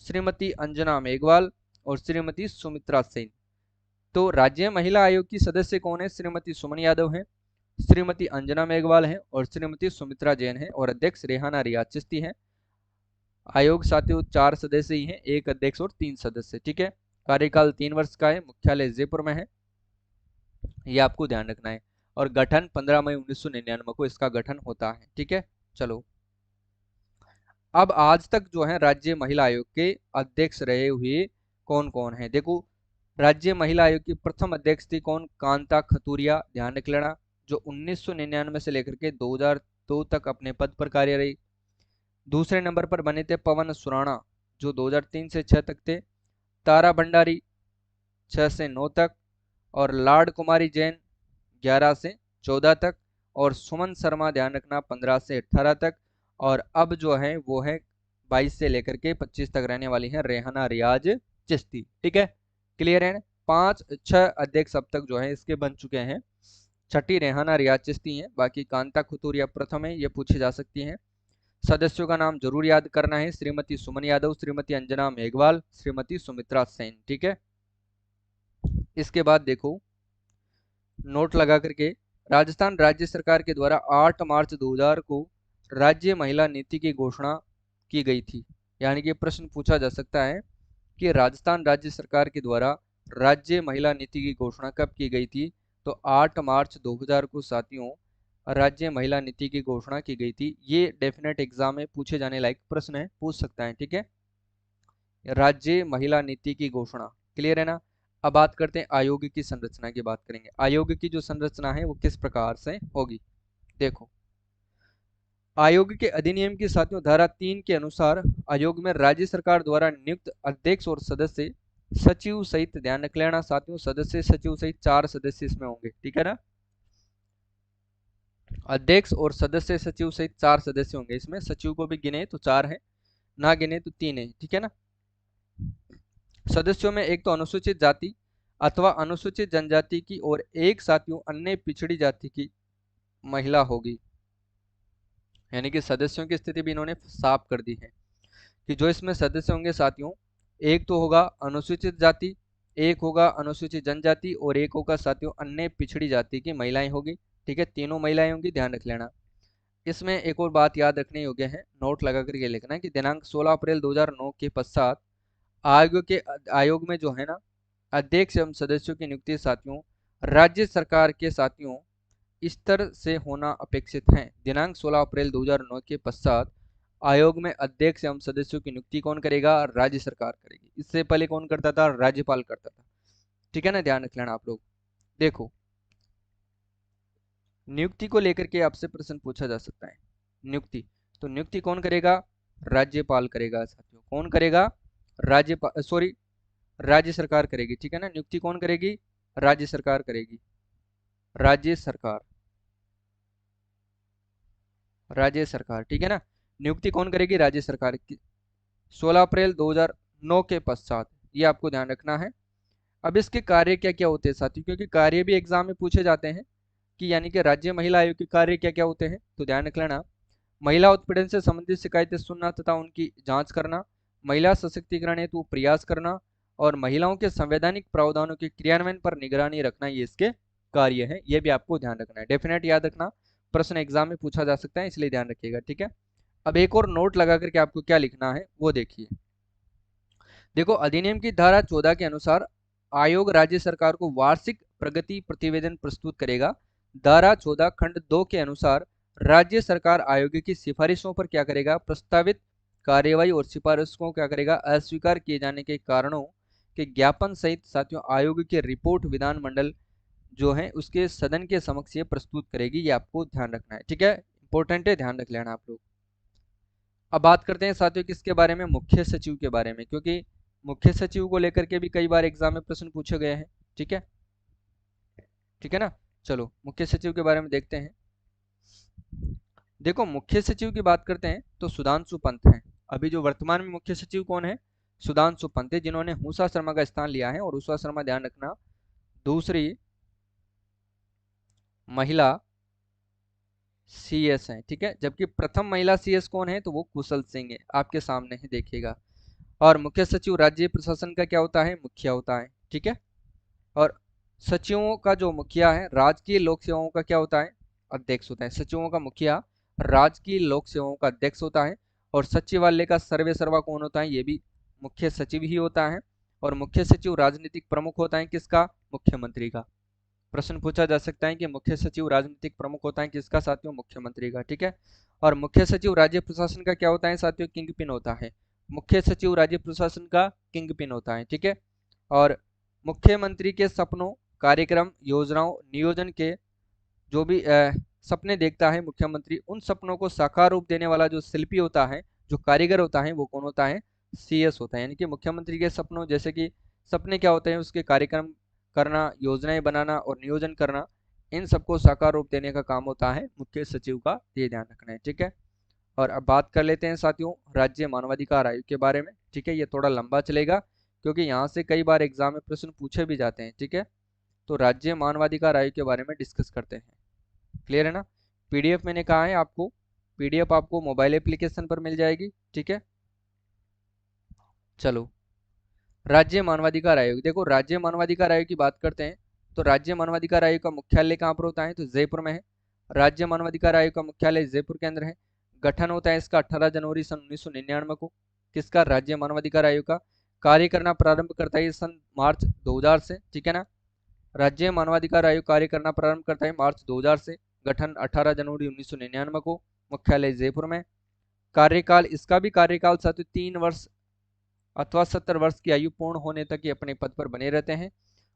श्रीमती अंजना मेघवाल और श्रीमती सुमित्रा सेन। तो राज्य महिला आयोग की सदस्य कौन है? श्रीमती सुमन यादव है, श्रीमती अंजना मेघवाल है और श्रीमती सुमित्रा जैन है और अध्यक्ष रेहाना रियाज चिश्ती है। आयोग साथियों 4 सदस्य ही हैं, एक अध्यक्ष और 3 सदस्य। ठीक है, कार्यकाल 3 वर्ष का है, मुख्यालय जयपुर में है, ये आपको ध्यान रखना है। और गठन 15 मई 1999 को इसका गठन होता है। ठीक है, चलो अब आज तक जो है राज्य महिला आयोग के अध्यक्ष रहे हुए कौन कौन है? देखो, राज्य महिला आयोग की प्रथम अध्यक्ष थी कौन? कांता खतूरिया, ध्यान रख लेना, जो 1999 से लेकर के 2002 तक अपने पद पर कार्य रही। दूसरे नंबर पर बने थे पवन सुराणा, जो 2003 से 6 तक थे। तारा भंडारी 6 से 9 तक और लाड कुमारी जैन 11 से 14 तक और सुमन शर्मा ध्यान रखना 15 से 18 तक। और अब जो है वो है 22 से लेकर के 25 तक रहने वाली है रेहाना रियाज चिश्ती। ठीक है, क्लियर है? 5-6 अध्यक्ष अब तक जो है इसके बन चुके हैं। छठी रेहाना रियाज चिश्ती है, बाकी कांता खुतूरिया प्रथम है, ये पूछी जा सकती है। सदस्यों का नाम जरूर याद करना है, श्रीमती सुमन यादव, श्रीमती अंजना मेघवाल, श्रीमती सुमित्रा सेन। ठीक है, इसके बाद देखो नोट लगा करके, राजस्थान राज्य सरकार के द्वारा 8 मार्च 2000 को राज्य महिला नीति की घोषणा की गई थी। यानी कि प्रश्न पूछा जा सकता है कि राजस्थान राज्य सरकार के द्वारा राज्य महिला नीति की घोषणा कब की गई थी? तो 8 मार्च 2000 को साथियों राज्य महिला नीति की घोषणा की गई थी। ये डेफिनेट एग्जाम में पूछे जाने लायक प्रश्न है, पूछ सकता है। ठीक है, राज्य महिला नीति की घोषणा, क्लियर है ना? अब बात करते हैं आयोग की संरचना की, बात करेंगे आयोग की जो संरचना है वो किस प्रकार से होगी। देखो, आयोग के अधिनियम की साथियों धारा 3 के अनुसार आयोग में राज्य सरकार द्वारा नियुक्त अध्यक्ष और सदस्य सचिव सहित, ध्यान रख लेना साथियों, सदस्य सचिव सहित 4 सदस्य इसमें होंगे। ठीक है ना, अध्यक्ष और सदस्य सचिव सहित 4 सदस्य होंगे इसमें। सचिव को भी गिने तो 4 है, ना गिने तो 3 है। ठीक है ना, सदस्यों में एक तो अनुसूचित जाति अथवा अनुसूचित जनजाति की और एक साथियों अन्य पिछड़ी जाति की महिला होगी। यानी कि सदस्यों की स्थिति भी इन्होंने साफ कर दी है कि जो इसमें सदस्य होंगे साथियों, एक तो होगा अनुसूचित जाति, एक होगा अनुसूचित जनजाति और एक होगा साथियों अन्य पिछड़ी जाति की महिलाएं होगी। ठीक है, तीनों महिलाएं होंगी, ध्यान रख लेना। इसमें एक और बात याद रखने योग्य है, नोट लगा करके लिखना है कि दिनांक 16 अप्रैल 2009 के पश्चात आयोग में जो है ना अध्यक्ष एवं सदस्यों की नियुक्ति साथियों राज्य सरकार के साथियों स्तर से होना अपेक्षित है। दिनांक 16 अप्रैल 2009 के पश्चात आयोग में अध्यक्ष एवं सदस्यों की नियुक्ति कौन करेगा? राज्य सरकार करेगी। इससे पहले कौन करता था? राज्यपाल करता था। ठीक है ना, ध्यान रख लेना आप लोग। देखो, नियुक्ति को लेकर के आपसे प्रश्न पूछा जा सकता है। नियुक्ति, तो नियुक्ति कौन करेगा? राज्यपाल करेगा साथियों। कौन करेगा? राज्यपाल, सॉरी, राज्य सरकार करेगी। ठीक है ना, नियुक्ति कौन करेगी? राज्य सरकार करेगी। राज्य सरकार, राज्य सरकार। ठीक है ना, नियुक्ति कौन करेगी? राज्य सरकार की। 16 अप्रैल 2009 के पश्चात, ये आपको ध्यान रखना है। अब इसके कार्य क्या क्या होते हैं साथियों, क्योंकि कार्य भी एग्जाम में पूछे जाते हैं कि यानी कि राज्य महिला आयोग के कार्य क्या क्या होते हैं। तो ध्यान रख लेना, महिला उत्पीड़न से संबंधित शिकायतें सुनना तथा उनकी जांच करना, महिला सशक्तिकरण हेतु प्रयास करना और महिलाओं के संवैधानिक प्रावधानों के क्रियान्वयन पर निगरानी रखना, ये इसके कार्य है। ये भी आपको ध्यान रखना है, डेफिनेट याद रखना, प्रश्न एग्जाम में पूछा जा सकता है, इसलिए ध्यान रखिएगा, ठीक है। अब एक और नोट लगा करके आपको क्या लिखना है वो देखिए। देखो, अधिनियम की धारा 14 के अनुसार आयोग राज्य सरकार को वार्षिक प्रगति प्रतिवेदन प्रस्तुत करेगा। धारा 14 खंड 2 के अनुसार राज्य सरकार आयोग की सिफारिशों पर क्या करेगा, प्रस्तावित कार्यवाही और सिफारिशों को क्या करेगा, अस्वीकार किए जाने के कारणों के ज्ञापन सहित साथियों आयोग की रिपोर्ट विधानमंडल जो है उसके सदन के समक्ष ये प्रस्तुत करेगी। ये आपको ध्यान रखना है, ठीक है, इंपॉर्टेंट है, ध्यान रख लेना आप लोग। अब बात करते हैं साथियों किसके बारे में, मुख्य सचिव के बारे में, क्योंकि मुख्य सचिव को लेकर के भी कई बार एग्जाम में प्रश्न पूछे गए हैं, ठीक है, ठीक है ना। चलो मुख्य सचिव के बारे में देखते हैं। देखो, मुख्य सचिव की बात करते हैं तो सुधांशु पंत हैं। अभी जो वर्तमान में मुख्य सचिव कौन है, सुधांशु पंत है, जिन्होंने हुसा शर्मा का स्थान लिया है। और हुसा शर्मा, ध्यान रखना, दूसरी महिला सीएस हैं, ठीक है। जबकि प्रथम महिला सीएस कौन है, तो वो कुशल सिंह है, आपके सामने ही देखिएगा। और मुख्य सचिव राज्य प्रशासन का क्या होता है, मुखिया होता है, ठीक है। और सचिवों का जो मुखिया है राजकीय लोक सेवाओं का क्या होता है, अध्यक्ष होता है। सचिवों का मुखिया राजकीय लोक सेवाओं का अध्यक्ष होता है। और सचिवालय का सर्वे सर्वा कौन होता है, ये भी मुख्य सचिव ही होता है। और मुख्य सचिव राजनीतिक प्रमुख होता है किसका, मुख्यमंत्री का। प्रश्न पूछा जा सकता है कि मुख्य सचिव राजनीतिक प्रमुख होता है किसका, साथियों, मुख्यमंत्री का, ठीक है। और मुख्य सचिव राज्य प्रशासन का क्या होता है साथियों, किंग पिन होता है। मुख्य सचिव राज्य प्रशासन का किंग पिन होता है, ठीक है। और मुख्यमंत्री के सपनों, कार्यक्रम, योजनाओं, नियोजन के जो भी सपने देखता है मुख्यमंत्री, उन सपनों को साकार रूप देने वाला जो शिल्पी होता है, जो कारीगर होता है, वो कौन होता है, सीएस होता है। यानी कि मुख्यमंत्री के सपनों, जैसे कि सपने क्या होते हैं, उसके कार्यक्रम करना, योजनाएं बनाना और नियोजन करना, इन सबको साकार रूप देने का काम होता है मुख्य सचिव का, ये ध्यान रखना है, ठीक है। और अब बात कर लेते हैं साथियों राज्य मानवाधिकार आयोग के बारे में, ठीक है। ये थोड़ा लंबा चलेगा क्योंकि यहाँ से कई बार एग्जाम में प्रश्न पूछे भी जाते हैं, ठीक है। तो राज्य मानवाधिकार आयोग के बारे में डिस्कस करते हैं, क्लियर है ना। पीडीएफ मैंने कहा है आपको, पीडीएफ आपको मोबाइल एप्लीकेशन पर मिल जाएगी, ठीक है। चलो, राज्य मानवाधिकार आयोग, देखो राज्य मानवाधिकार आयोग की बात करते हैं तो राज्य मानवाधिकार आयोग का मुख्यालय कहाँ पर होता है, तो जयपुर में है। राज्य मानवाधिकार आयोग का मुख्यालय जयपुर के अंदर है। गठन होता है इसका 18 जनवरी सन 1999 को, किसका, राज्य मानवाधिकार आयोग का। कार्य करना प्रारंभ करता है सन मार्च 2000 से, ठीक है ना। राज्य मानवाधिकार आयोग कार्य करना प्रारंभ करता है मार्च 2000 से। गठन 18 जनवरी 1999 को, मुख्यालय जयपुर में। कार्यकाल, इसका भी कार्यकाल साथियों 3 वर्ष अथवा 70 वर्ष की आयु पूर्ण होने तक ये अपने पद पर बने रहते हैं।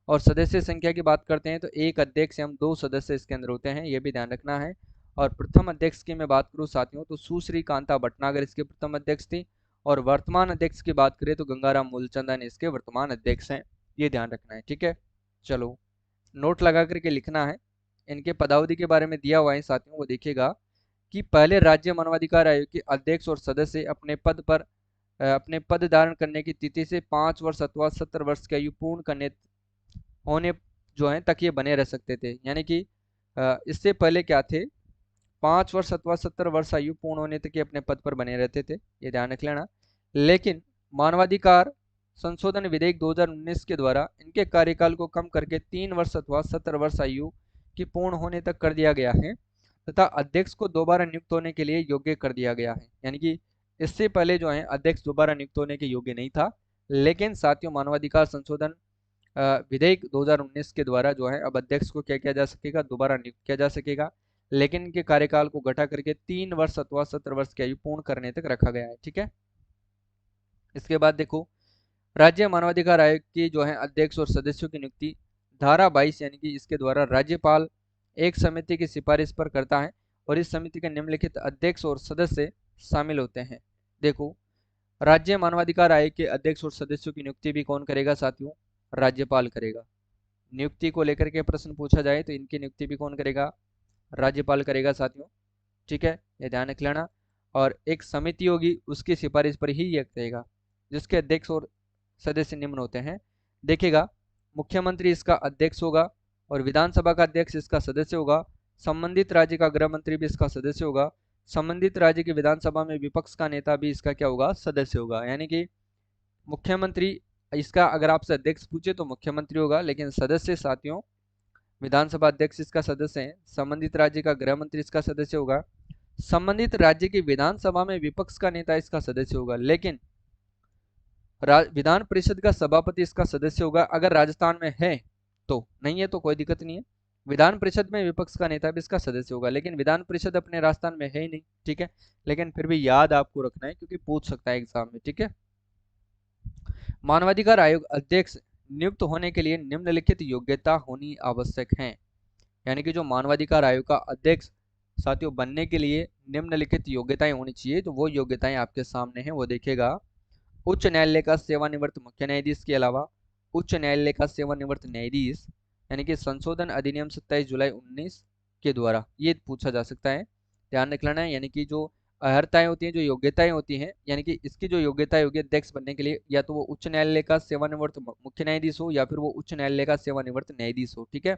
और सदस्य संख्या की बात करते हैं तो एक अध्यक्ष एवं 2 सदस्य इसके अंदर होते हैं, ये भी ध्यान रखना है। और प्रथम अध्यक्ष की मैं बात करूं साथियों तो सुश्री कांता भटनागर इसके प्रथम अध्यक्ष थी। और वर्तमान अध्यक्ष की बात करें तो गंगाराम मूलचंदन इसके वर्तमान अध्यक्ष हैं, ये ध्यान रखना है, ठीक है। चलो, नोट लगा करके लिखना है। इनके पदावधि के बारे में दिया हुआ है साथियों, वो देखिएगा कि पहले राज्य मानवाधिकार आयोग के अध्यक्ष और सदस्य अपने पद धारण करने की तिथि से 5 वर्ष अथवा 70 वर्ष की आयु पूर्ण करने होने जो है तक ये बने रह सकते थे। यानी कि इससे पहले क्या थे, 5 वर्ष अथवा 70 वर्ष आयु पूर्ण होने तक ये अपने पद पर बने रहते थे, ये ध्यान रख लेना। लेकिन मानवाधिकार संशोधन विधेयक 2019 के द्वारा इनके कार्यकाल को कम करके 3 वर्ष अथवा 70 वर्ष आयु की पूर्ण होने तक कर दिया गया है तथा अध्यक्ष को दोबारा नियुक्त होने के लिए योग्य कर दिया गया है। यानी कि इससे पहले जो है अध्यक्ष दोबारा नियुक्त होने के योग्य नहीं था, लेकिन साथियों मानवाधिकार संशोधन विधेयक 2019 के द्वारा जो है अब अध्यक्ष को क्या किया जा सकेगा, दोबारा नियुक्त किया जा सकेगा। लेकिन इनके कार्यकाल को घटा करके 3 वर्ष अथवा 70 वर्ष की आयु पूर्ण करने तक रखा गया है, ठीक है। इसके बाद देखो, राज्य मानवाधिकार आयोग की जो है अध्यक्ष और सदस्यों की नियुक्ति धारा 22 यानी कि इसके द्वारा राज्यपाल एक समिति की सिफारिश पर करता है और इस समिति के निम्नलिखित अध्यक्ष और सदस्य शामिल होते हैं। देखो, राज्य मानवाधिकार आयोग के अध्यक्ष और सदस्यों की नियुक्ति भी कौन करेगा साथियों, राज्यपाल करेगा। नियुक्ति को लेकर के प्रश्न पूछा जाए तो इनकी नियुक्ति भी कौन करेगा, राज्यपाल करेगा साथियों, ठीक है, ये ध्यान रख लेना। और एक समिति होगी उसकी सिफारिश पर ही यह करेगा, जिसके अध्यक्ष और सदस्य निम्न होते हैं। देखिएगा, मुख्यमंत्री इसका अध्यक्ष होगा और विधानसभा का अध्यक्ष इसका सदस्य होगा। संबंधित राज्य का गृह मंत्री भी इसका सदस्य होगा। संबंधित राज्य की विधानसभा में विपक्ष का नेता भी इसका क्या होगा, सदस्य होगा। यानी कि मुख्यमंत्री इसका अगर आपसे अध्यक्ष पूछे तो मुख्यमंत्री होगा, लेकिन सदस्य साथियों विधानसभा अध्यक्ष इसका सदस्य है। संबंधित राज्य का गृह मंत्री इसका सदस्य होगा। संबंधित राज्य की विधानसभा में विपक्ष का नेता इसका सदस्य होगा, लेकिन विधान परिषद का सभापति इसका सदस्य होगा। अगर राजस्थान में है तो, नहीं है तो कोई दिक्कत नहीं है। विधान परिषद में विपक्ष का नेता भी इसका सदस्य होगा, लेकिन विधान परिषद अपने राजस्थान में है ही नहीं, ठीक है। लेकिन फिर भी याद आपको रखना है क्योंकि पूछ सकता है एग्जाम में, ठीक है। मानवाधिकार आयोग अध्यक्ष नियुक्त होने के लिए निम्नलिखित योग्यता होनी आवश्यक है। यानी कि जो मानवाधिकार आयोग का अध्यक्ष साथियों बनने के लिए निम्नलिखित योग्यताएं होनी चाहिए, तो वो योग्यताएं आपके सामने हैं, वो देखिएगा। उच्च न्यायालय का सेवानिवृत्त मुख्य न्यायाधीश के अलावा उच्च न्यायालय का सेवानिवृत्त न्यायाधीश, यानी कि संशोधन अधिनियम 27 जुलाई 19 के द्वारा ये पूछा जा सकता है, ध्यान रख लेना है। यानी कि जो अर्हताएं होती हैं, जो योग्यताएं होती हैं, यानी कि इसकी जो योग्यता होगी अध्यक्ष बनने के लिए, या तो वो उच्च न्यायालय का सेवानिवृत्त मुख्य न्यायाधीश हो या फिर वो उच्च न्यायालय का सेवानिवृत्त न्यायाधीश हो, ठीक है।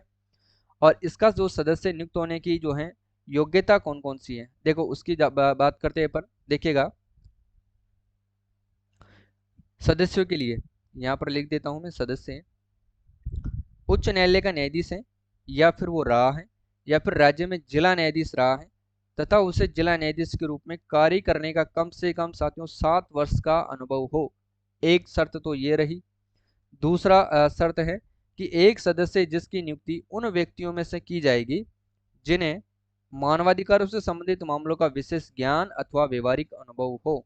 और इसका जो सदस्य नियुक्त होने की जो है योग्यता कौन कौन सी है, देखो उसकी बात करते हैं अपन। देखिएगा सदस्यों के लिए यहाँ पर लिख देता हूं मैं, सदस्य हैं, उच्च न्यायालय का न्यायाधीश है या फिर वो रहा है, या फिर राज्य में जिला न्यायाधीश रहा है, तथा उसे जिला न्यायाधीश के रूप में कार्य करने का कम से कम साथियों 7 वर्ष का अनुभव हो। एक शर्त तो ये रही। दूसरा शर्त है कि एक सदस्य जिसकी नियुक्ति उन व्यक्तियों में से की जाएगी जिन्हें मानवाधिकारों से संबंधित मामलों का विशेष ज्ञान अथवा व्यवहारिक अनुभव हो।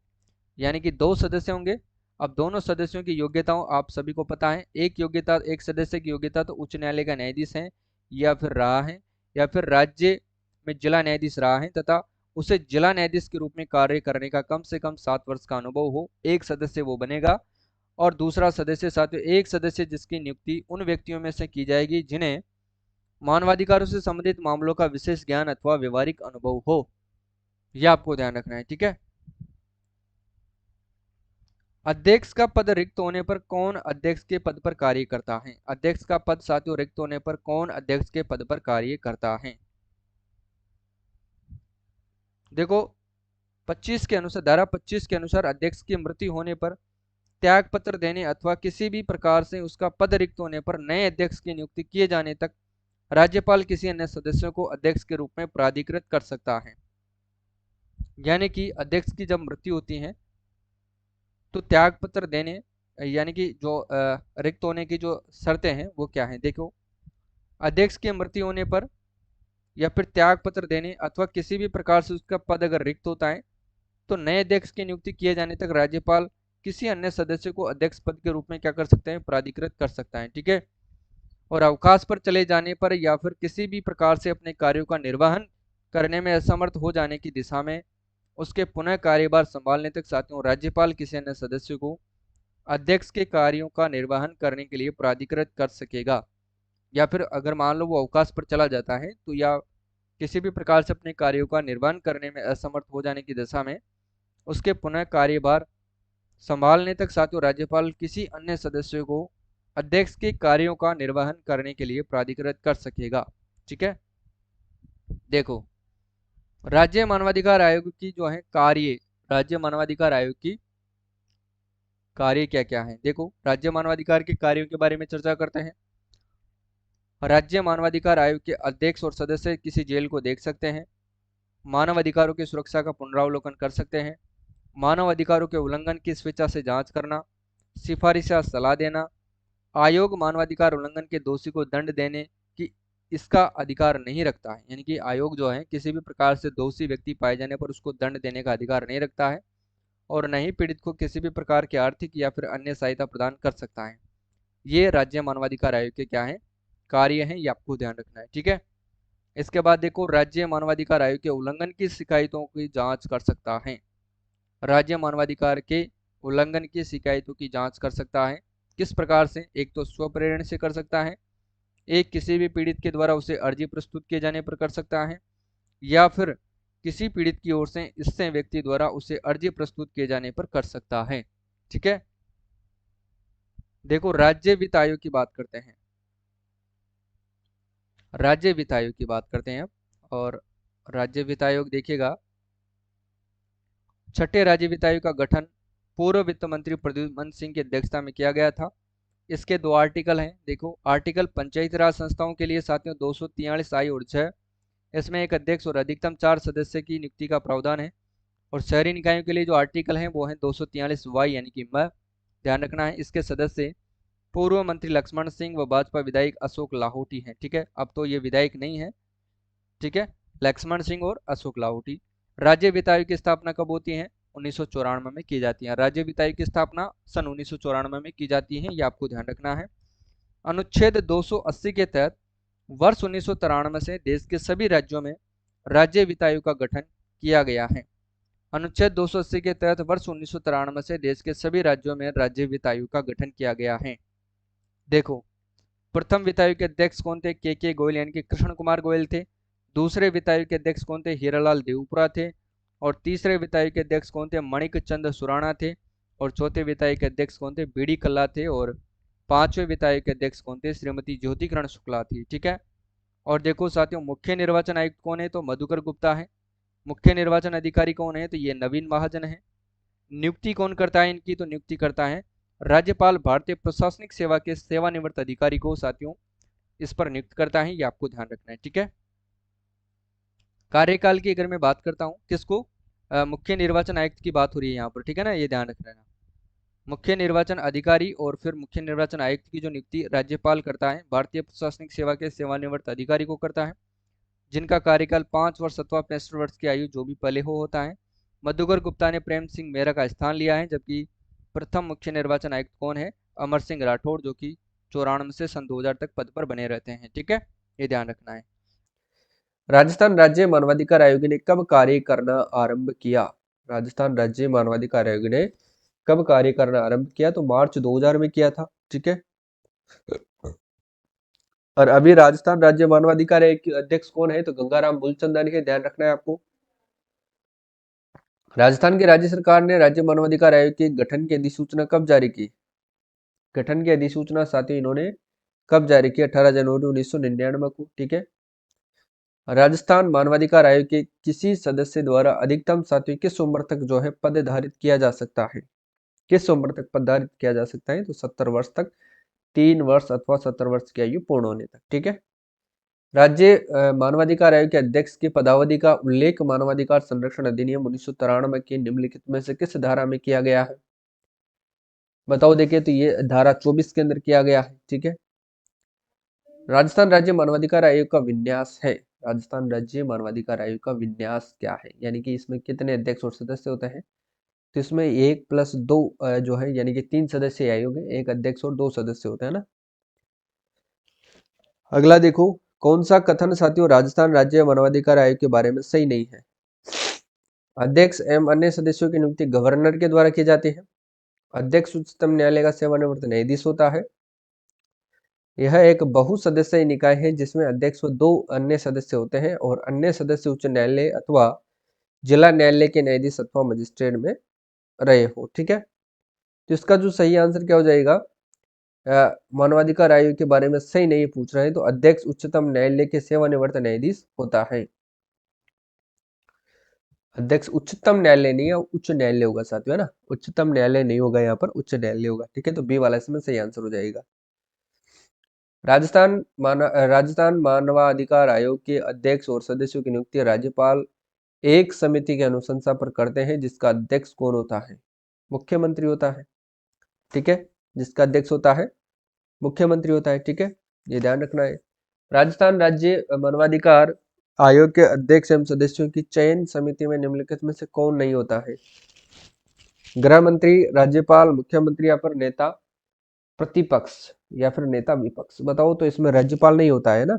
यानी कि 2 सदस्य होंगे। अब दोनों सदस्यों की योग्यताओं आप सभी को पता है। एक योग्यता, एक सदस्य की योग्यता तो उच्च न्यायालय का न्यायाधीश है या फिर रहा है, या फिर राज्य में जिला न्यायाधीश रहा है तथा उसे जिला न्यायाधीश के रूप में कार्य करने का कम से कम 7 वर्ष का अनुभव हो, एक सदस्य वो बनेगा। और दूसरा सदस्य साथियों, एक सदस्य जिसकी नियुक्ति उन व्यक्तियों में से की जाएगी जिन्हें मानवाधिकारों से संबंधित मामलों का विशेष ज्ञान अथवा व्यवहारिक अनुभव हो। यह आपको ध्यान रखना है, ठीक है। अध्यक्ष का पद रिक्त होने पर कौन अध्यक्ष के पद पर कार्य करता है। अध्यक्ष का पद साथियों रिक्त होने पर कौन अध्यक्ष के पद पर कार्य करता है। देखो 25 के अनुसार, धारा 25 के अनुसार अध्यक्ष की मृत्यु होने पर, त्याग पत्र देने अथवा किसी भी प्रकार से उसका पद रिक्त होने पर नए अध्यक्ष की नियुक्ति किए जाने तक राज्यपाल किसी अन्य सदस्य को अध्यक्ष के रूप में प्राधिकृत कर सकता है। यानी कि अध्यक्ष की जब मृत्यु होती है तो त्याग पत्र देने, यानी कि जो रिक्त होने की जो शर्तें हैं वो क्या हैं, देखो। अध्यक्ष की मृत्यु होने पर या फिर त्याग पत्र देने अथवा किसी भी प्रकार से उसका पद अगर रिक्त होता है तो नए अध्यक्ष की नियुक्ति किए जाने तक राज्यपाल किसी अन्य सदस्य को अध्यक्ष पद के रूप में क्या कर सकते हैं, प्राधिकृत कर सकता है, ठीक है। और अवकाश पर चले जाने पर या फिर किसी भी प्रकार से अपने कार्यों का निर्वहन करने में असमर्थ हो जाने की दिशा में उसके पुनः कार्यभार संभालने तक साथियों राज्यपाल किसी अन्य सदस्य को अध्यक्ष के कार्यों का निर्वहन करने के लिए प्राधिकृत कर सकेगा। या फिर अगर मान लो वो अवकाश पर चला जाता है तो, या किसी भी प्रकार से अपने कार्यों का निर्वहन करने में असमर्थ हो जाने की दशा में उसके पुनः कार्यभार संभालने तक साथियों राज्यपाल किसी अन्य सदस्य को अध्यक्ष के कार्यों का निर्वहन करने के लिए प्राधिकृत कर सकेगा, ठीक है। देखो राज्य मानवाधिकार आयोग की जो है कार्य, राज्य मानवाधिकार आयोग की कार्य क्या क्या है, देखो राज्य मानवाधिकार के कार्यों के बारे में चर्चा करते हैं। राज्य मानवाधिकार आयोग के अध्यक्ष और सदस्य किसी जेल को देख सकते हैं, मानव अधिकारों की सुरक्षा का पुनरावलोकन कर सकते हैं, मानव अधिकारों के उल्लंघन की स्वेच्छा से जांच करना, सिफारिश या सलाह देना। आयोग मानवाधिकार उल्लंघन के दोषी को दंड देने की इसका अधिकार नहीं रखता है। यानी कि आयोग जो है किसी भी प्रकार से दोषी व्यक्ति पाए जाने पर उसको दंड देने का अधिकार नहीं रखता है, और न ही पीड़ित को किसी भी प्रकार की आर्थिक या फिर अन्य सहायता प्रदान कर सकता है। ये राज्य मानवाधिकार आयोग के क्या है, कार्य हैं, ये आपको ध्यान रखना है, ठीक है। इसके बाद देखो राज्य मानवाधिकार आयोग के उल्लंघन की शिकायतों की जांच कर सकता है। राज्य मानवाधिकार के उल्लंघन की शिकायतों की जांच कर सकता है, किस प्रकार से, एक तो स्वप्रेरण से कर सकता है, एक किसी भी पीड़ित के द्वारा उसे अर्जी प्रस्तुत किए जाने पर कर सकता है, या फिर किसी पीड़ित की ओर से इससे व्यक्ति द्वारा उसे अर्जी प्रस्तुत किए जाने पर कर सकता है, ठीक है। देखो राज्य वित्त आयोग की बात करते हैं, राज्य वित्त आयोग की बात करते हैं। और राज्य वित्त आयोग देखिएगा छठे राज्य वित्त आयोग का गठन पूर्व वित्त मंत्री प्रद्युम्न सिंह की अध्यक्षता में किया गया था। इसके दो आर्टिकल हैं। देखो, आर्टिकल पंचायती राज संस्थाओं के लिए साथियों 243 आई और 6, इसमें एक अध्यक्ष और अधिकतम 4 सदस्य की नियुक्ति का प्रावधान है। और शहरी निकायों के लिए जो आर्टिकल हैं वो हैं 243 वाई यानी कि म, ध्यान रखना है। इसके सदस्य पूर्व मंत्री लक्ष्मण सिंह व भाजपा विधायक अशोक लाहोटी हैं। ठीक है, अब तो ये विधायक नहीं है। ठीक है, लक्ष्मण सिंह और अशोक लाहोटी। राज्य वित्त आयोग की स्थापना कब होती है? 1994 में की जाती है। राज्य वित्त आयोग की स्थापना सन 1994 में की जाती है, ये आपको ध्यान रखना है। अनुच्छेद 280 के तहत वर्ष 1993 से देश के सभी राज्यों में राज्य वित्त आयोग का गठन किया गया है। अनुच्छेद 280 के तहत वर्ष 1993 से देश के सभी राज्यों में राज्य वित्त आयोग का गठन किया गया है। देखो, प्रथम वित्त आयोग के अध्यक्ष कौन थे? के गोयल यानी कि कृष्ण कुमार गोयल थे। दूसरे वित्त आयोग के अध्यक्ष कौन थे? हीरालाल देवपुरा थे। और तीसरे वित्त आयोग के अध्यक्ष कौन थे? मणिक चंद सुराणा थे। और चौथे वित्त आयोग के अध्यक्ष कौन थे? बीडी कल्ला थे। और पांचवें वित्त आयोग के अध्यक्ष कौन थे? श्रीमती ज्योति किरण शुक्ला थी। ठीक है, और देखो साथियों, मुख्य निर्वाचन आयुक्त कौन है? तो मधुकर गुप्ता है। मुख्य निर्वाचन अधिकारी कौन है? तो ये नवीन महाजन है। नियुक्ति कौन करता है इनकी? तो नियुक्ति करता है राज्यपाल भारतीय प्रशासनिक सेवा के सेवानिवृत्त अधिकारी को साथियों इस पर नियुक्त करता है, ये आपको ध्यान रखना है। ठीक है, कार्यकाल की अगर मैं बात करता हूँ, किसको? मुख्य निर्वाचन आयुक्त की बात हो रही है यहाँ पर। ठीक है ना, ये ध्यान रखना है। मुख्य निर्वाचन अधिकारी और फिर मुख्य निर्वाचन आयुक्त की जो नियुक्ति राज्यपाल करता है भारतीय प्रशासनिक सेवा के सेवानिवृत्त अधिकारी को करता है, जिनका कार्यकाल 5 वर्ष अथवा 65 वर्ष की आयु जो भी पहले हो होता है। मधुकर गुप्ता ने प्रेम सिंह मेहरा का स्थान लिया है, जबकि प्रथम मुख्य निर्वाचन आयुक्त कौन है? अमर सिंह राठौड़, जो कि 94 से सन 2000 तक पद पर बने रहते हैं। ठीक है, ये ध्यान रखना है। राजस्थान राज्य मानवाधिकार आयोग ने कब कार्य करना आरंभ किया? राजस्थान राज्य मानवाधिकार आयोग ने कब कार्य करना आरंभ किया? तो मार्च 2000 में किया था। ठीक है, और अभी राजस्थान राज्य मानवाधिकार आयोग के अध्यक्ष कौन है? तो गंगाराम मूलचंदानी है, ध्यान रखना है आपको। राजस्थान की राज्य सरकार ने राज्य मानवाधिकार आयोग के गठन की अधिसूचना कब जारी की? गठन की अधिसूचना साथियों इन्होंने कब जारी की? 18 जनवरी 1999 को। ठीक है, राजस्थान मानवाधिकार आयोग के किसी सदस्य द्वारा अधिकतम साथियों किस उम्र तक जो है पद धारित किया जा सकता है? किस उम्र तक पद धारित किया जा सकता है? तो 70 वर्ष तक, 3 वर्ष अथवा 70 वर्ष की आयु पूर्ण होने तक। ठीक है, राज्य मानवाधिकार आयोग के अध्यक्ष की पदावधि का उल्लेख मानवाधिकार संरक्षण अधिनियम 1993 के निम्नलिखित में से किस धारा में किया गया है? बताओ, देखिए, तो ये धारा 24 के अंदर किया गया है। ठीक है, राजस्थान राज्य मानवाधिकार आयोग का विन्यास है। राजस्थान राज्य मानवाधिकार आयोग का विन्यास क्या है, यानी कि इसमें कितने अध्यक्ष और सदस्य होते हैं? तो इसमें 1+2 जो है यानी कि 3 सदस्य आयोग है, 1 अध्यक्ष और 2 सदस्य होते हैं ना। अगला देखो, कौन सा कथन साथियों राजस्थान राज्य मानवाधिकार आयोग के बारे में सही नहीं है? अध्यक्ष एवं अन्य सदस्यों की नियुक्ति गवर्नर के द्वारा की जाती है। अध्यक्ष उच्चतम न्यायालय का सेवानिवृत्त न्यायाधीश होता है। यह एक बहुसदस्यीय निकाय है जिसमें अध्यक्ष व 2 अन्य सदस्य होते हैं और अन्य सदस्य उच्च न्यायालय अथवा जिला न्यायालय के न्यायाधीश अथवा मजिस्ट्रेट में रहे हो। ठीक है, तो इसका जो सही आंसर क्या हो जाएगा? मानवाधिकार आयोग के बारे में सही नहीं पूछ रहे हैं, तो अध्यक्ष उच्चतम न्यायालय के सेवानिवृत्त न्यायाधीश होता है। अध्यक्ष उच्चतम न्यायालय नहीं है, उच्च न्यायालय होगा साथियों, है ना। उच्चतम न्यायालय नहीं होगा, यहाँ पर उच्च न्यायालय होगा। ठीक है, तो बी वाला इसमें सही आंसर हो जाएगा। राजस्थान मानवाधिकार आयोग के अध्यक्ष और सदस्यों की नियुक्ति राज्यपाल एक समिति की अनुशंसा पर करते हैं, जिसका अध्यक्ष कौन होता है? मुख्यमंत्री होता है। ठीक है, जिसका अध्यक्ष होता है मुख्यमंत्री होता है। ठीक है, ये ध्यान रखना है। राजस्थान राज्य मानवाधिकार आयोग के अध्यक्ष एवं सदस्यों की चयन समिति में निम्नलिखित में से कौन नहीं होता है? गृह मंत्री, राज्यपाल, मुख्यमंत्री या फिर नेता प्रतिपक्ष या फिर नेता विपक्ष? बताओ, तो इसमें राज्यपाल नहीं होता है ना।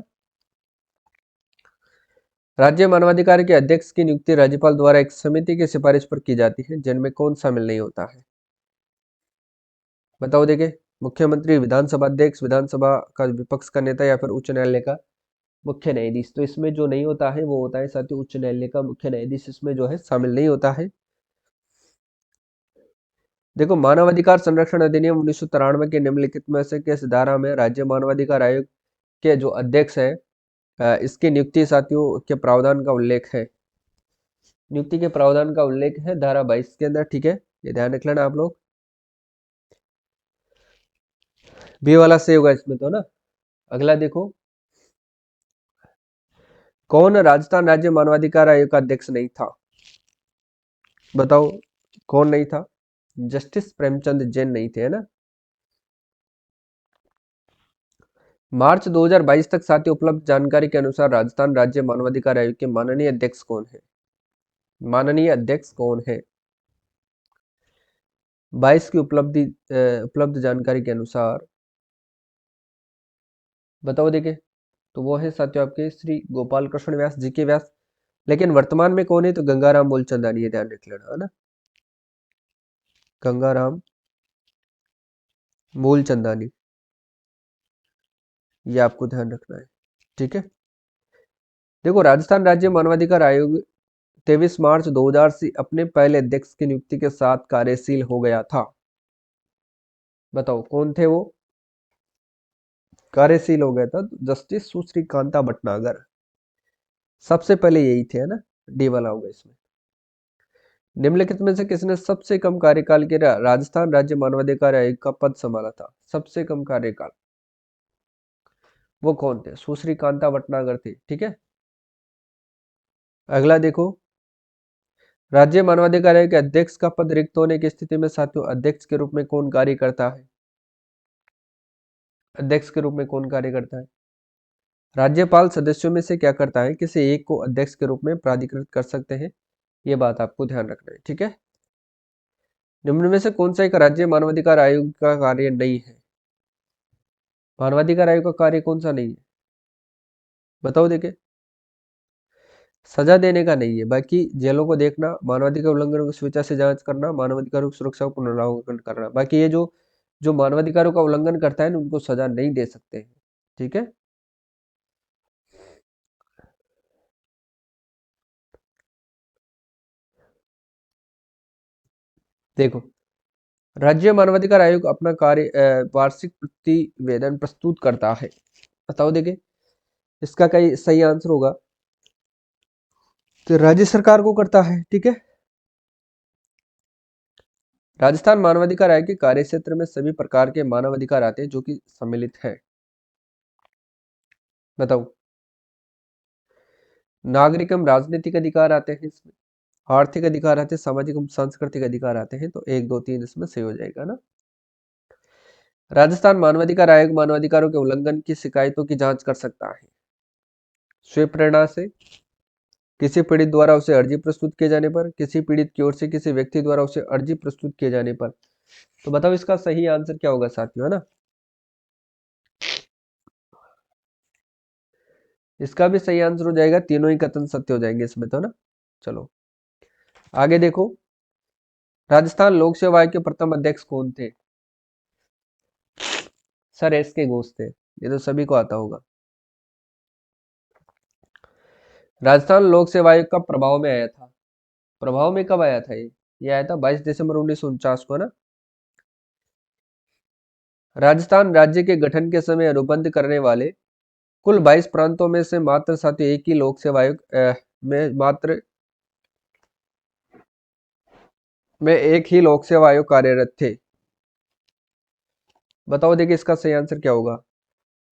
राज्य मानवाधिकार के अध्यक्ष की नियुक्ति राज्यपाल द्वारा एक समिति की सिफारिश पर की जाती है, जिनमें कौन शामिल नहीं होता है? बताओ, देखे, मुख्यमंत्री, विधानसभा अध्यक्ष, विधानसभा का विपक्ष का नेता या फिर उच्च न्यायालय का मुख्य न्यायाधीश? तो इसमें जो नहीं होता है वो होता है साथियों उच्च न्यायालय का मुख्य न्यायाधीश, इसमें जो है शामिल नहीं होता है। देखो, मानवाधिकार संरक्षण अधिनियम 1993 के निम्नलिखित में से किस धारा में राज्य मानवाधिकार आयोग के जो अध्यक्ष है इसकी नियुक्ति साथियों के प्रावधान का उल्लेख है? नियुक्ति के प्रावधान का उल्लेख है धारा 22 के अंदर, ठीक है, ये ध्यान रख लेना आप लोग। बी वाला सही होगा इसमें तो ना। अगला देखो, कौन राजस्थान राज्य मानवाधिकार आयोग का अध्यक्ष नहीं था? बताओ कौन नहीं था? जस्टिस प्रेमचंद जैन नहीं थे, है ना। मार्च 2022 तक साथी उपलब्ध जानकारी के अनुसार राजस्थान राज्य मानवाधिकार आयोग के माननीय अध्यक्ष कौन है? माननीय अध्यक्ष कौन है? 22 की उपलब्ध जानकारी के अनुसार बताओ देखे, तो वो है साथियों आपके श्री गोपाल कृष्ण व्यास जी के व्यास। लेकिन वर्तमान में कौन है? तो गंगाराम मूलचंदानी, ये ध्यान रख लेना, है ना। गंगाराम मूलचंदानी, ये आपको ध्यान रखना है, ठीक है। देखो, राजस्थान राज्य मानवाधिकार आयोग 23 मार्च 2000 से अपने पहले अध्यक्ष की नियुक्ति के साथ कार्यशील हो गया था। बताओ कौन थे वो? कार्यशील हो गया था जस्टिस सुश्री कांता भटनागर, सबसे पहले यही थे, है ना। डी वाला होगा इसमें। निम्नलिखित में से किसने सबसे कम कार्यकाल के राजस्थान राज्य मानवाधिकार आयोग का पद संभाला था? सबसे कम कार्यकाल, वो कौन थे? सुश्री कांता भटनागर थे, ठीक है। अगला देखो, राज्य मानवाधिकार आयोग के अध्यक्ष का पद रिक्त होने की स्थिति में साथियों अध्यक्ष के रूप में कौन कार्य करता है? अध्यक्ष के रूप में कौन कार्य करता है? राज्यपाल सदस्यों में से क्या करता है? किसी एक को अध्यक्ष के रूप में प्राधिकृत कर सकते हैं, ये बात आपको ध्यान रखना है, ठीक है। निम्न में से कौन सा एक राज्य मानवाधिकार आयोग का कार्य नहीं है? मानवाधिकार आयोग का कार्य कौन सा नहीं है? बताओ देखे। सजा देने का नहीं है, बाकी जेलों को देखना, मानवाधिकार उल्लंघन को स्वेच्छा से जांच करना, मानवाधिकारों की सुरक्षा को पुनरावलोकन करना। बाकी ये जो जो मानवाधिकारों का उल्लंघन करता है ना, उनको सजा नहीं दे सकते हैं, ठीक है। देखो, राज्य मानवाधिकार आयोग अपना कार्य वार्षिक प्रतिवेदन प्रस्तुत करता है। बताओ देखे, इसका कई सही आंसर होगा तो राज्य सरकार को करता है, ठीक है। राजस्थान मानवाधिकार आयोग के कार्य क्षेत्र में सभी प्रकार के मानवाधिकार आते हैं जो कि सम्मिलित है। बताओ, नागरिक एवं राजनीतिक अधिकार आते हैं इसमें, आर्थिक अधिकार आते हैं, सामाजिक एवं सांस्कृतिक अधिकार आते हैं, तो 1 2 3 इसमें सही हो जाएगा ना। राजस्थान मानवाधिकार आयोग मानवाधिकारों के उल्लंघन की शिकायतों की जांच कर सकता है स्व प्रेरणा से, किसी पीड़ित द्वारा उसे अर्जी प्रस्तुत किए जाने पर, किसी पीड़ित की ओर से किसी व्यक्ति द्वारा उसे अर्जी प्रस्तुत किए जाने पर। तो बताओ इसका सही आंसर क्या होगा साथियों, है ना। इसका भी सही आंसर हो जाएगा, तीनों ही कथन सत्य हो जाएंगे इसमें तो ना। चलो आगे देखो, राजस्थान लोक सेवा आयोग के प्रथम अध्यक्ष कौन थे? सर एस के घोष थे, ये तो सभी को आता होगा। राजस्थान लोक सेवा आयोग का प्रभाव में आया था, प्रभाव में कब आया था ये आया था 22 दिसंबर 1949 को ना। राजस्थान राज्य के गठन के समय अनुबंध करने वाले कुल 22 प्रांतों में से मात्र साथियों एक ही लोक सेवा आयोग में एक ही लोक सेवा आयोग कार्यरत थे। बताओ देखिए इसका सही आंसर क्या होगा,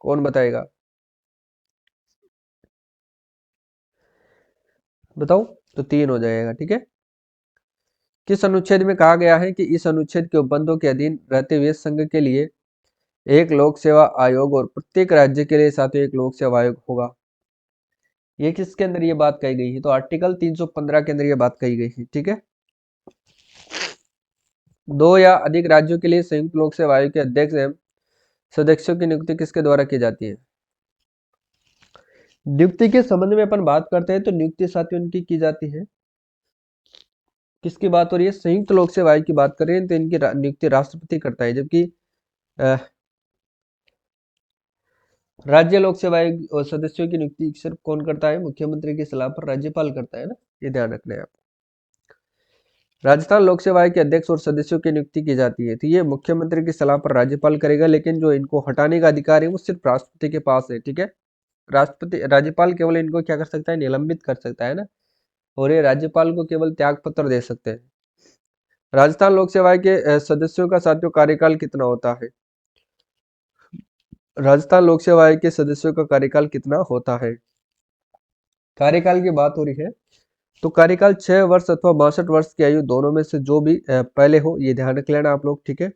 कौन बताएगा? बताओ, तो 3 हो जाएगा, ठीक है। किस अनुच्छेद में कहा गया है कि इस अनुच्छेद के उपबंधों के अधीन रहते हुए संघ के लिए एक लोक सेवा आयोग और प्रत्येक राज्य के लिए साथियों एक लोक सेवा आयोग होगा? ये किसके अंदर ये बात कही गई है? तो आर्टिकल 315 के अंदर ये बात कही गई है, ठीक है। 2 या अधिक राज्यों के लिए संयुक्त लोक सेवा आयोग के अध्यक्ष एवं सदस्यों की नियुक्ति किसके द्वारा की जाती है? नियुक्ति के संबंध में अपन बात करते हैं तो नियुक्ति साथियों उनकी की जाती है, किसकी बात हो रही है? संयुक्त लोक सेवा आयोग की बात कर रहे हैं तो इनकी नियुक्ति राष्ट्रपति करता है, जबकि राज्य लोक सेवा आयोग और सदस्यों की नियुक्ति सिर्फ कौन करता है? मुख्यमंत्री की सलाह पर राज्यपाल करता है ना, ये ध्यान रखना है आप। राजस्थान लोक सेवा आयोग के अध्यक्ष और सदस्यों की नियुक्ति की जाती है तो ये मुख्यमंत्री की सलाह पर राज्यपाल करेगा, लेकिन जो इनको हटाने का अधिकार है वो सिर्फ राष्ट्रपति के पास है, ठीक है। राष्ट्रपति राज्यपाल केवल इनको क्या कर सकता है? निलंबित कर सकता है ना, और ये राज्यपाल को केवल त्याग पत्र दे सकते हैं। राजस्थान लोक सेवा आयोग के सदस्यों का साथियों कार्यकाल कितना होता है? राजस्थान लोक सेवा आयोग के सदस्यों का कार्यकाल कितना होता है? कार्यकाल की बात हो रही है तो कार्यकाल 6 वर्ष अथवा 62 वर्ष की आयु दोनों में से जो भी पहले हो, ये ध्यान रख लेना आप लोग, ठीक है।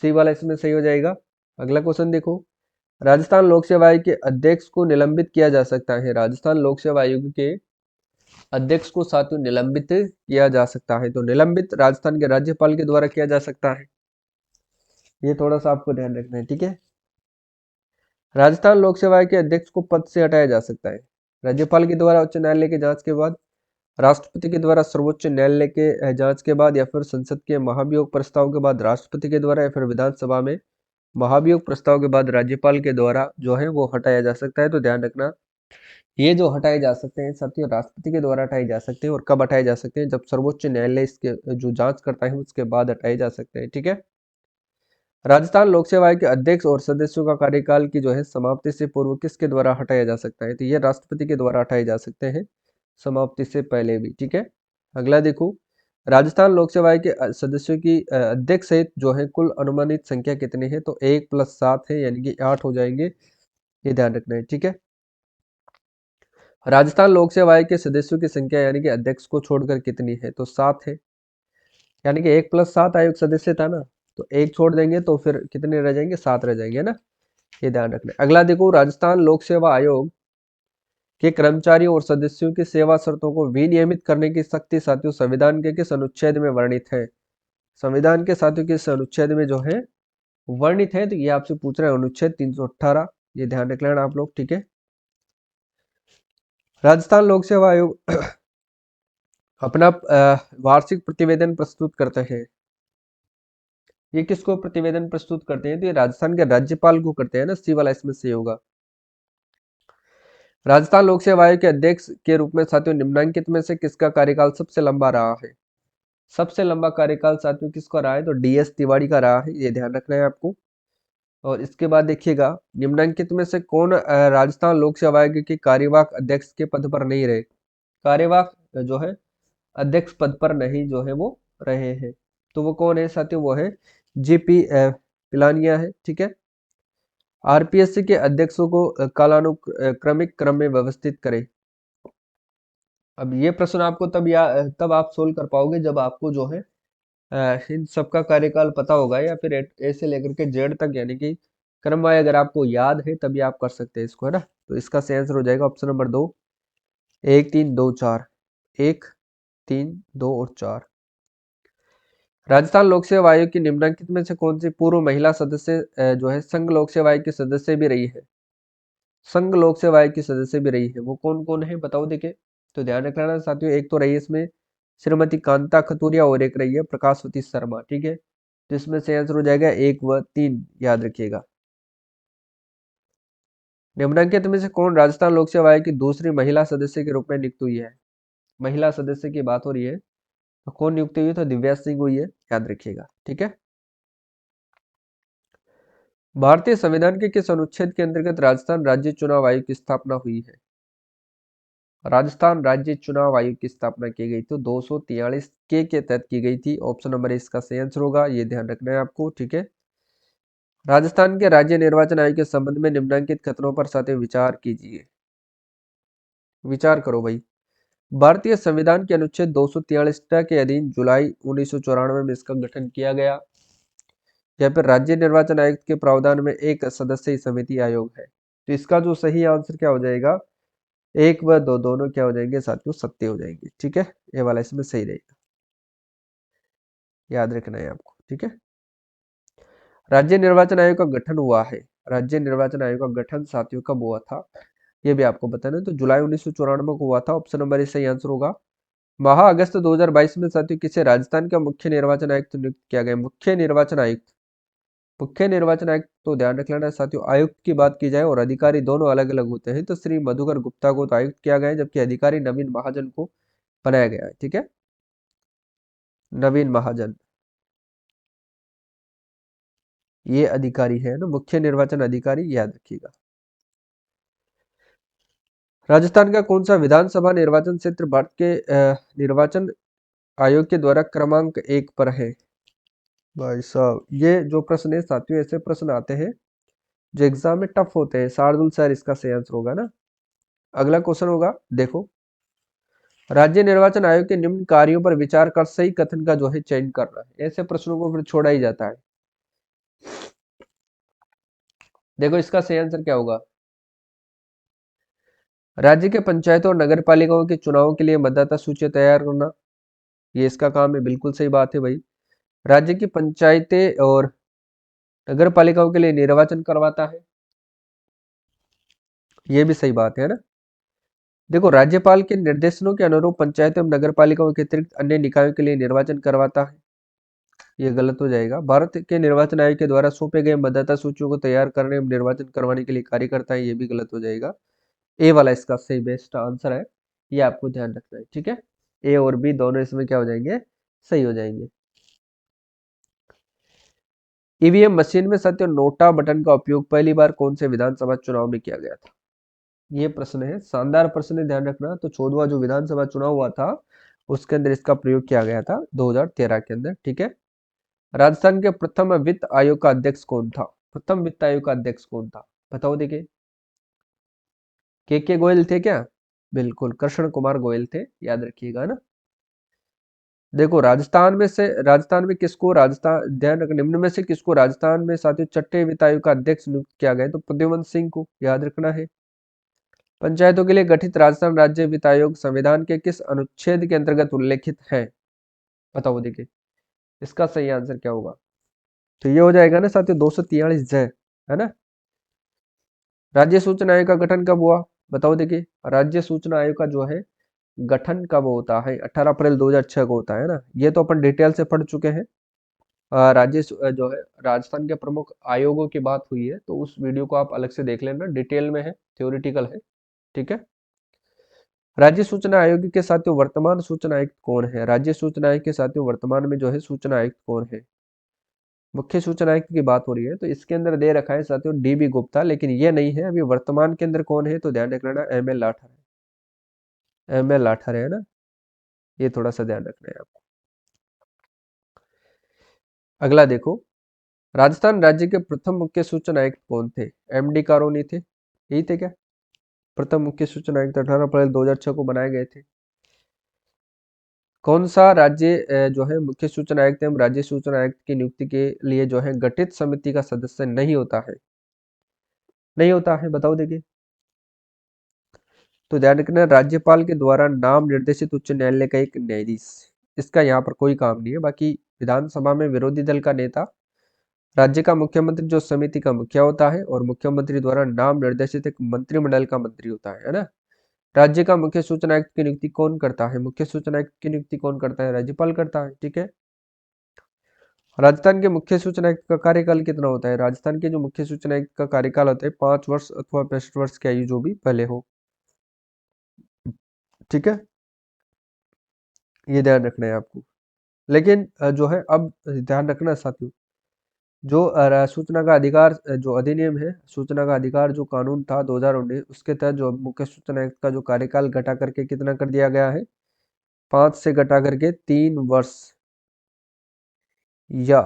सी वाला इसमें सही हो जाएगा। अगला क्वेश्चन देखो, राजस्थान लोक सेवा आयोग के अध्यक्ष को निलंबित किया जा सकता है। राजस्थान लोक सेवा आयोग के अध्यक्ष को साथियों निलंबित किया जा सकता है। तो निलंबित राजस्थान के राज्यपाल के द्वारा किया जा सकता है, ये थोड़ा सा आपको ध्यान रखना है, ठीक है। राजस्थान लोक सेवा आयोग के अध्यक्ष को पद से हटाया जा सकता है। राज्यपाल के द्वारा उच्च न्यायालय की जांच के बाद, राष्ट्रपति के द्वारा सर्वोच्च न्यायालय के जांच के बाद, या फिर संसद के महाभियोग प्रस्ताव के बाद राष्ट्रपति के द्वारा, या फिर विधानसभा में महाभियोग प्रस्ताव के बाद राज्यपाल के द्वारा जो है वो हटाया जा सकता है। तो ध्यान रखना, ये जो हटाए जा सकते हैं साथियों राष्ट्रपति के द्वारा हटाए जा सकते हैं। और कब हटाए जा सकते हैं? जब सर्वोच्च न्यायालय इसके जो जांच करता है उसके बाद हटाए जा सकते हैं, ठीक है। राजस्थान लोक सेवा आयोग के अध्यक्ष और सदस्यों का कार्यकाल की जो है समाप्ति से पूर्व किसके द्वारा हटाया जा सकता है? तो ये राष्ट्रपति के द्वारा हटाए जा सकते हैं, समाप्ति से पहले भी, ठीक है। अगला देखो, राजस्थान लोक सेवा आयोग के सदस्यों की अध्यक्ष सहित जो है कुल अनुमानित संख्या कितनी है? तो 1+7 है, यानी कि 8 हो जाएंगे, ये ध्यान रखना है, ठीक है। राजस्थान लोक सेवा आयोग के सदस्यों की संख्या यानी कि अध्यक्ष को छोड़कर कितनी है? तो 7 है, यानी कि 1+7 आयोग सदस्य था ना, तो एक छोड़ देंगे तो फिर कितने रह जाएंगे? 7 रह जाएंगे ना, ये ध्यान रखना है। अगला देखो, राजस्थान लोक सेवा आयोग के कर्मचारियों और सदस्यों की सेवा शर्तों को विनियमित करने की शक्ति साथियों संविधान के किस अनुच्छेद में वर्णित है? संविधान के साथियों किस अनुच्छेद में जो है वर्णित है? तो ये आपसे पूछ रहा है अनुच्छेद 318, ये ध्यान रख लेना आप लोग, ठीक है। राजस्थान लोक सेवा आयोग अपना वार्षिक प्रतिवेदन प्रस्तुत करते हैं। ये किसको प्रतिवेदन प्रस्तुत करते हैं? तो ये राजस्थान के राज्यपाल को करते हैं ना, सी वाला इसमें से होगा। राजस्थान लोक सेवा आयोग के अध्यक्ष के रूप में साथियों निम्नलिखित में से किसका कार्यकाल सबसे लंबा रहा है? सबसे लंबा कार्यकाल साथियों किसका रहा है? तो डीएस तिवारी का रहा है, ये ध्यान रखना है आपको। और इसके बाद देखिएगा, निम्नलिखित में से कौन राजस्थान लोक सेवा आयोग के कार्यवाहक अध्यक्ष के पद पर नहीं रहे? कार्यवाहक जो है अध्यक्ष पद पर नहीं जो है वो रहे हैं, तो वो कौन है साथियों? वो है जीपी पिलानिया है, ठीक है। आरपीएससी के अध्यक्षों को कालानुक्रमिक क्रम में व्यवस्थित करें। अब ये प्रश्न आपको तब आप सोल्व कर पाओगे जब आपको जो है इन सबका कार्यकाल पता होगा, या फिर ए से लेकर के जेड तक, यानी कि क्रमवार अगर आपको याद है तभी आप कर सकते हैं इसको, है ना। तो इसका सही आंसर हो जाएगा ऑप्शन नंबर 2, 1 3 2 4, 1 3 2 और 4। राजस्थान लोक सेवा आयोग की निम्नलिखित में से कौन सी पूर्व महिला सदस्य जो है संघ लोक सेवा आयोग की सदस्य भी रही है? संघ लोक सेवा आयोग की सदस्य भी रही है, वो कौन कौन है बताओ देखे। तो ध्यान रखना साथियों, एक तो रही है इसमें श्रीमती कांता खतूरिया और एक रही है प्रकाशवती शर्मा, ठीक है। तो इसमें से आंसर हो जाएगा 1 व 3, याद रखिएगा। निम्नलिखित में से कौन राजस्थान लोक सेवा आयोग की दूसरी महिला सदस्य के रूप में नियुक्त हुई है? महिला सदस्य की बात हो रही है, तो कौन नियुक्त हुई है? तो दिव्या सिंह हुई है, याद रखिएगा, ठीक है। भारतीय संविधान के किस अनुच्छेद के अंतर्गत राजस्थान राज्य चुनाव आयोग की स्थापना हुई है? राजस्थान राज्य चुनाव आयोग की स्थापना की गई थी 243 के तहत की गई थी। ऑप्शन नंबर इसका सही आंसर होगा, ये ध्यान रखना है आपको, ठीक है। राजस्थान के राज्य निर्वाचन आयोग के संबंध में निम्नलिखित खतरों पर साथ विचार कीजिए। विचार करो भाई। भारतीय संविधान के अनुच्छेद 243 के अधीन जुलाई 1994 में इसका गठन किया गया, या फिर राज्य निर्वाचन आयुक्त के प्रावधान में एक सदस्यीय समिति आयोग है। तो इसका जो सही आंसर क्या हो जाएगा? 1 व 2 दोनों क्या हो जाएंगे साथियों? सत्य हो जाएंगे, ठीक है। ये वाला इसमें सही रहेगा, याद रखना है आपको, ठीक है। राज्य निर्वाचन आयोग का गठन हुआ है। राज्य निर्वाचन आयोग का गठन साथियों कब हुआ था, ये भी आपको बताना है। तो जुलाई 1994 को हुआ था, ऑप्शन नंबर इस सही आंसर होगा। माह अगस्त 2022 में साथियों किसे राजस्थान का मुख्य निर्वाचन आयुक्त नियुक्त किया गया? मुख्य निर्वाचन आयुक्त, मुख्य निर्वाचन आयुक्त तो ध्यान रख लेना साथियों, आयुक्त की बात की जाए और अधिकारी दोनों अलग अलग होते हैं, तो श्री मधुकर गुप्ता को तो आयुक्त किया गया है, जबकि अधिकारी नवीन महाजन को बनाया गया है, ठीक है। नवीन महाजन ये अधिकारी है ना, मुख्य निर्वाचन अधिकारी, याद रखिएगा। राजस्थान का कौन सा विधानसभा निर्वाचन क्षेत्र भारत के निर्वाचन आयोग के द्वारा क्रमांक 1 पर है? भाई साहब, ये जो प्रश्न है साथियों, ऐसे प्रश्न आते हैं जो एग्जाम में टफ होते हैं। शार्दुल सर इसका सही आंसर होगा ना। अगला क्वेश्चन होगा, देखो, राज्य निर्वाचन आयोग के निम्न कार्यों पर विचार कर सही कथन का जो है चयन करना है। ऐसे प्रश्नों को फिर छोड़ा ही जाता है। देखो इसका सही आंसर क्या होगा। राज्य के पंचायतों और नगर पालिकाओं के चुनावों के लिए मतदाता सूची तैयार करना, ये इसका काम है। बिल्कुल सही बात है भाई। राज्य की पंचायतें और नगर पालिकाओं के लिए निर्वाचन करवाता है, ये भी सही बात है ना। देखो, राज्यपाल के निर्देशनों के अनुरूप पंचायत एवं नगर पालिकाओं के अतिरिक्त अन्य निकायों के लिए निर्वाचन करवाता है, ये गलत हो जाएगा। भारत के निर्वाचन आयोग के द्वारा सौंपे गए मतदाता सूचियों को तैयार करने एवं निर्वाचन करवाने के लिए कार्य करता है, ये भी गलत हो जाएगा। ए वाला इसका सही बेस्ट आंसर है, ये आपको ध्यान रखना है, ठीक है। ए और बी दोनों इसमें क्या हो जाएंगे, सही हो जाएंगे। ईवीएम मशीन में सत्य नोटा बटन का उपयोग पहली बार कौन से विधानसभा चुनाव में किया गया था? ये प्रश्न है, शानदार प्रश्न है, ध्यान रखना। तो 14वां जो विधानसभा चुनाव हुआ था उसके अंदर इसका प्रयोग किया गया था 2013 के अंदर, ठीक है। राजस्थान के प्रथम वित्त आयोग का अध्यक्ष कौन था? प्रथम वित्त आयोग का अध्यक्ष कौन था, बताओ। देखिए, के गोयल थे क्या? बिल्कुल, कृष्ण कुमार गोयल थे, याद रखिएगा ना। देखो, राजस्थान में किसको राजस्थान ध्यान रखना, निम्न में से किसको राजस्थान में साथियों छठे वित्त आयोग का अध्यक्ष नियुक्त किया गया? तो प्रद्युमन सिंह को, याद रखना है। पंचायतों के लिए गठित राजस्थान राज्य वित्त आयोग संविधान के किस अनुच्छेद के अंतर्गत उल्लेखित है? बताओ देखिए, इसका सही आंसर क्या होगा। तो ये हो जाएगा ना साथियों 243 जय, है ना। राज्य सूचना आयोग का गठन कब हुआ? बताओ देखिए, राज्य सूचना आयोग का जो है गठन कब होता है? 18 अप्रैल 2006 को होता है ना। ये तो अपन डिटेल से पढ़ चुके हैं। जो है राजस्थान के प्रमुख आयोगों की बात हुई है, तो उस वीडियो को आप अलग से देख लेना, डिटेल में है, थ्योरेटिकल है, ठीक है। राज्य सूचना आयोग के साथियों वर्तमान सूचना आयुक्त कौन है? राज्य सूचना आयोग के साथियों वर्तमान में जो है सूचना आयुक्त कौन है? मुख्य सूचना आयुक्त की बात हो रही है, तो इसके अंदर दे रखा है साथियों डीबी गुप्ता, लेकिन ये नहीं है। अभी वर्तमान के अंदर कौन है, तो ध्यान रख लेना एम एल लाठर है। एम एल लाठर है ना, ये थोड़ा सा ध्यान रखना है आपको। अगला देखो, राजस्थान राज्य के प्रथम मुख्य सूचना आयुक्त कौन थे? एमडी कारोनी थे, यही थे क्या? प्रथम मुख्य सूचना आयुक्त 18 अप्रैल 2006 को बनाए गए थे। कौन सा राज्य जो है मुख्य सूचना आयुक्त एवं राज्य सूचना आयुक्त की नियुक्ति के लिए जो है गठित समिति का सदस्य नहीं होता है? नहीं होता है, बताओ देखिए। तो ध्यान रखना, राज्यपाल के द्वारा नाम निर्देशित उच्च न्यायालय का एक न्यायाधीश, इसका यहाँ पर कोई काम नहीं है। बाकी विधानसभा में विरोधी दल का नेता, राज्य का मुख्यमंत्री जो समिति का मुखिया होता है, और मुख्यमंत्री द्वारा नाम निर्देशित एक मंत्रिमंडल का मंत्री होता है ना। राज्य का मुख्य सूचना आयुक्त की नियुक्ति कौन करता है? मुख्य सूचना आयुक्त की नियुक्ति कौन करता है? राज्यपाल करता है, ठीक है। राजस्थान के मुख्य सूचना आयुक्त का कार्यकाल कितना होता है? राजस्थान के जो मुख्य सूचना आयुक्त का कार्यकाल होता है 5 वर्ष अथवा 65 वर्ष की आयु जो भी पहले हो, ठीक है। ये ध्यान रखना है आपको। लेकिन जो है अब ध्यान रखना साथियों, जो सूचना का अधिकार जो अधिनियम है, सूचना का अधिकार जो कानून था 2019, उसके तहत जो मुख्य सूचना आयुक्त का जो कार्यकाल घटा करके कितना कर दिया गया है? 5 से घटा करके 3 वर्ष या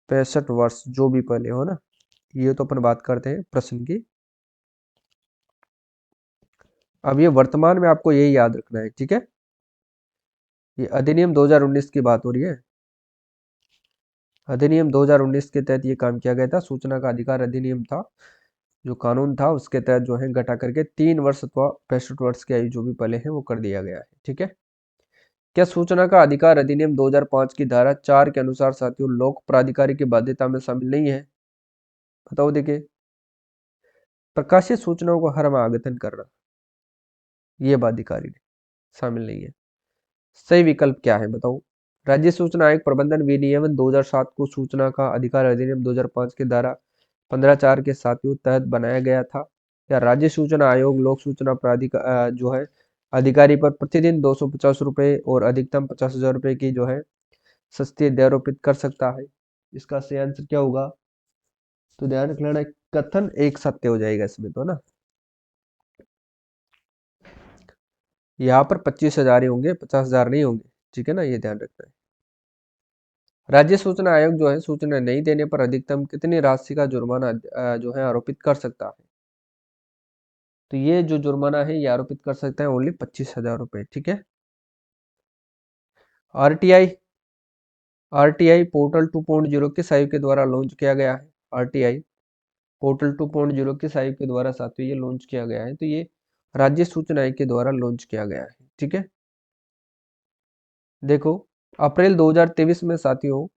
65 वर्ष जो भी पहले हो ना। ये तो अपन बात करते हैं प्रश्न की। अब ये वर्तमान में आपको यही याद रखना है, ठीक है। ये अधिनियम 2019 की बात हो रही है। अधिनियम 2019 के तहत ये काम किया गया था, सूचना का अधिकार अधिनियम था, जो कानून था उसके तहत जो है घटा करके 3 वर्ष अथवा 65 वर्ष की आयु जो भी पहले है वो कर दिया गया है, ठीक है। क्या सूचना का अधिकार अधिनियम 2005 की धारा 4 के अनुसार साथियों लोक प्राधिकारी की बाध्यता में शामिल नहीं है? बताओ देखिए, प्रकाशित सूचनाओं को हर माह अद्यतन करना, ये बाध्यकारी शामिल नहीं है। सही विकल्प क्या है, बताओ। राज्य सूचना आयोग प्रबंधन विनियमन 2007 को सूचना का अधिकार अधिनियम 2005 के धारा 15(4) के साथियों तहत बनाया गया था। या राज्य सूचना आयोग लोक सूचना प्राधिकार जो है अधिकारी पर प्रतिदिन 250 रुपये और अधिकतम 50,000 रुपये की जो है सस्ती दर आरोपित कर सकता है। इसका सही आंसर क्या होगा? तो ध्यान रख लेना, कथन एक सत्य हो जाएगा इसमें तो ना। यहाँ पर 25,000 ही होंगे, 50,000 नहीं होंगे, ठीक है ना, ये ध्यान रखना है। राज्य सूचना आयोग जो है सूचना नहीं देने पर अधिकतम कितनी राशि का जुर्माना जो है आरोपित कर सकता है? तो ये जो जुर्माना है ये आरोपित कर सकता है ओनली 25,000 रुपए, ठीक है। आरटीआई आरटीआई पोर्टल 2.0 किस आयोग के द्वारा लॉन्च किया गया है? आरटीआई पोर्टल 2.0 किस आयोग के द्वारा साथियों ये लॉन्च किया गया है? तो ये राज्य सूचना आयोग के द्वारा लॉन्च किया गया है, ठीक है। देखो, अप्रैल 2023 में साथियों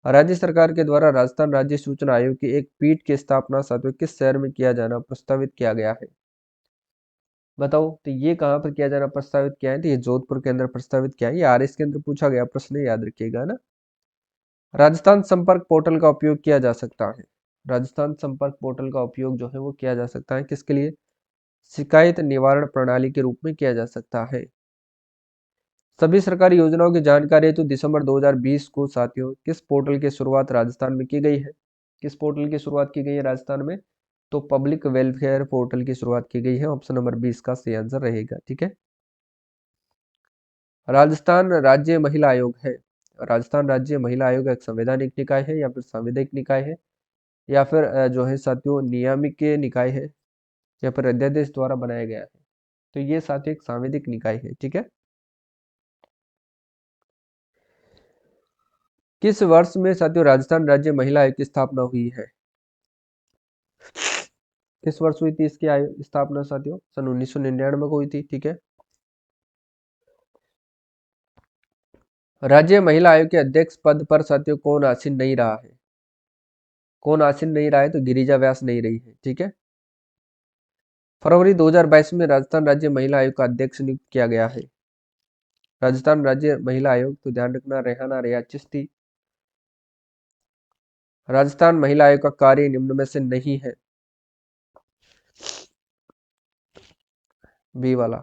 राज्य सरकार के द्वारा राजस्थान राज्य सूचना आयोग की एक पीठ की स्थापना साथियों किस शहर में किया जाना प्रस्तावित किया गया है? बताओ, तो ये कहाँ पर किया जाना प्रस्तावित किया है? तो ये जोधपुर के अंदर प्रस्तावित किया है। ये आरएस के अंदर पूछा गया प्रश्न है, याद रखिएगा ना। राजस्थान संपर्क पोर्टल का उपयोग किया जा सकता है। राजस्थान संपर्क पोर्टल का उपयोग जो है वो किया जा सकता है किसके लिए? शिकायत निवारण प्रणाली के रूप में किया जा सकता है। सभी सरकारी योजनाओं की जानकारी तो दिसंबर 2020 को साथियों किस पोर्टल की शुरुआत राजस्थान में की गई है? किस पोर्टल की शुरुआत की गई है राजस्थान में? तो पब्लिक वेलफेयर पोर्टल की शुरुआत की गई है। ऑप्शन नंबर 20 का सही आंसर रहेगा, ठीक है। राजस्थान राज्य महिला आयोग है। राजस्थान राज्य महिला आयोग एक संवैधानिक निकाय है या फिर संवैधानिक निकाय है या फिर जो है साथियों नियामक निकाय है या फिर अध्यादेश द्वारा बनाया गया है? तो ये साथियों एक सांविधिक निकाय है, ठीक है। किस वर्ष में साथियों राजस्थान राज्य महिला आयोग की स्थापना हुई है? किस वर्ष हुई थी इसकी स्थापना साथियों? सन 1999 को हुई थी, ठीक है। राज्य महिला आयोग के अध्यक्ष पद पर साथियों कौन आसीन नहीं रहा है? कौन आसीन नहीं रहा है? तो गिरिजा व्यास नहीं रही है, ठीक है। फरवरी 2022 में राजस्थान राज्य महिला आयोग का अध्यक्ष नियुक्त किया गया है। राजस्थान राज्य महिला आयोग, तो ध्यान रखना, रेहाना रेया चिश्ती। राजस्थान महिला आयोग का कार्य निम्न में से नहीं है। बी वाला,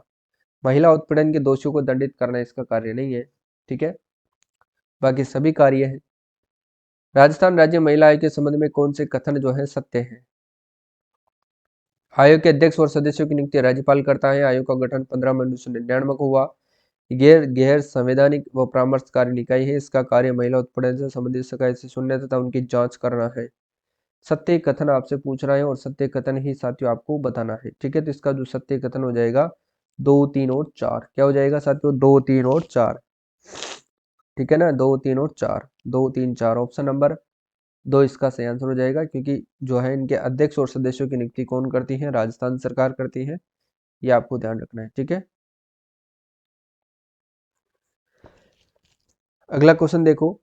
महिला उत्पीड़न के दोषियों को दंडित करना इसका कार्य नहीं है, ठीक है। बाकी सभी कार्य है। राजस्थान राज्य महिला आयोग के संबंध में कौन से कथन जो है सत्य है? आयोग के अध्यक्ष और सदस्यों की नियुक्ति राज्यपाल करता है। आयोग का गठन 15 मई 1999 को हुआ। गैर गैर संवैधानिक व परामर्शकारी निकाय है। इसका कार्य महिला उत्पीड़न से संबंधित शिकायत से सुनने तथा उनकी जांच करना है। सत्य कथन आपसे पूछ रहा है और सत्य कथन ही साथियों आपको बताना है, ठीक है। तो इसका जो सत्य कथन हो जाएगा 2, 3 और 4। क्या हो जाएगा साथियों? 2, 3 और 4, ठीक है ना। 2, 3 और 4, 2, 3, 4, ऑप्शन नंबर 2 इसका सही आंसर हो जाएगा, क्योंकि जो है इनके अध्यक्ष और सदस्यों की नियुक्ति कौन करती है? राजस्थान सरकार करती है। ये आपको ध्यान रखना है, ठीक है। अगला क्वेश्चन देखो,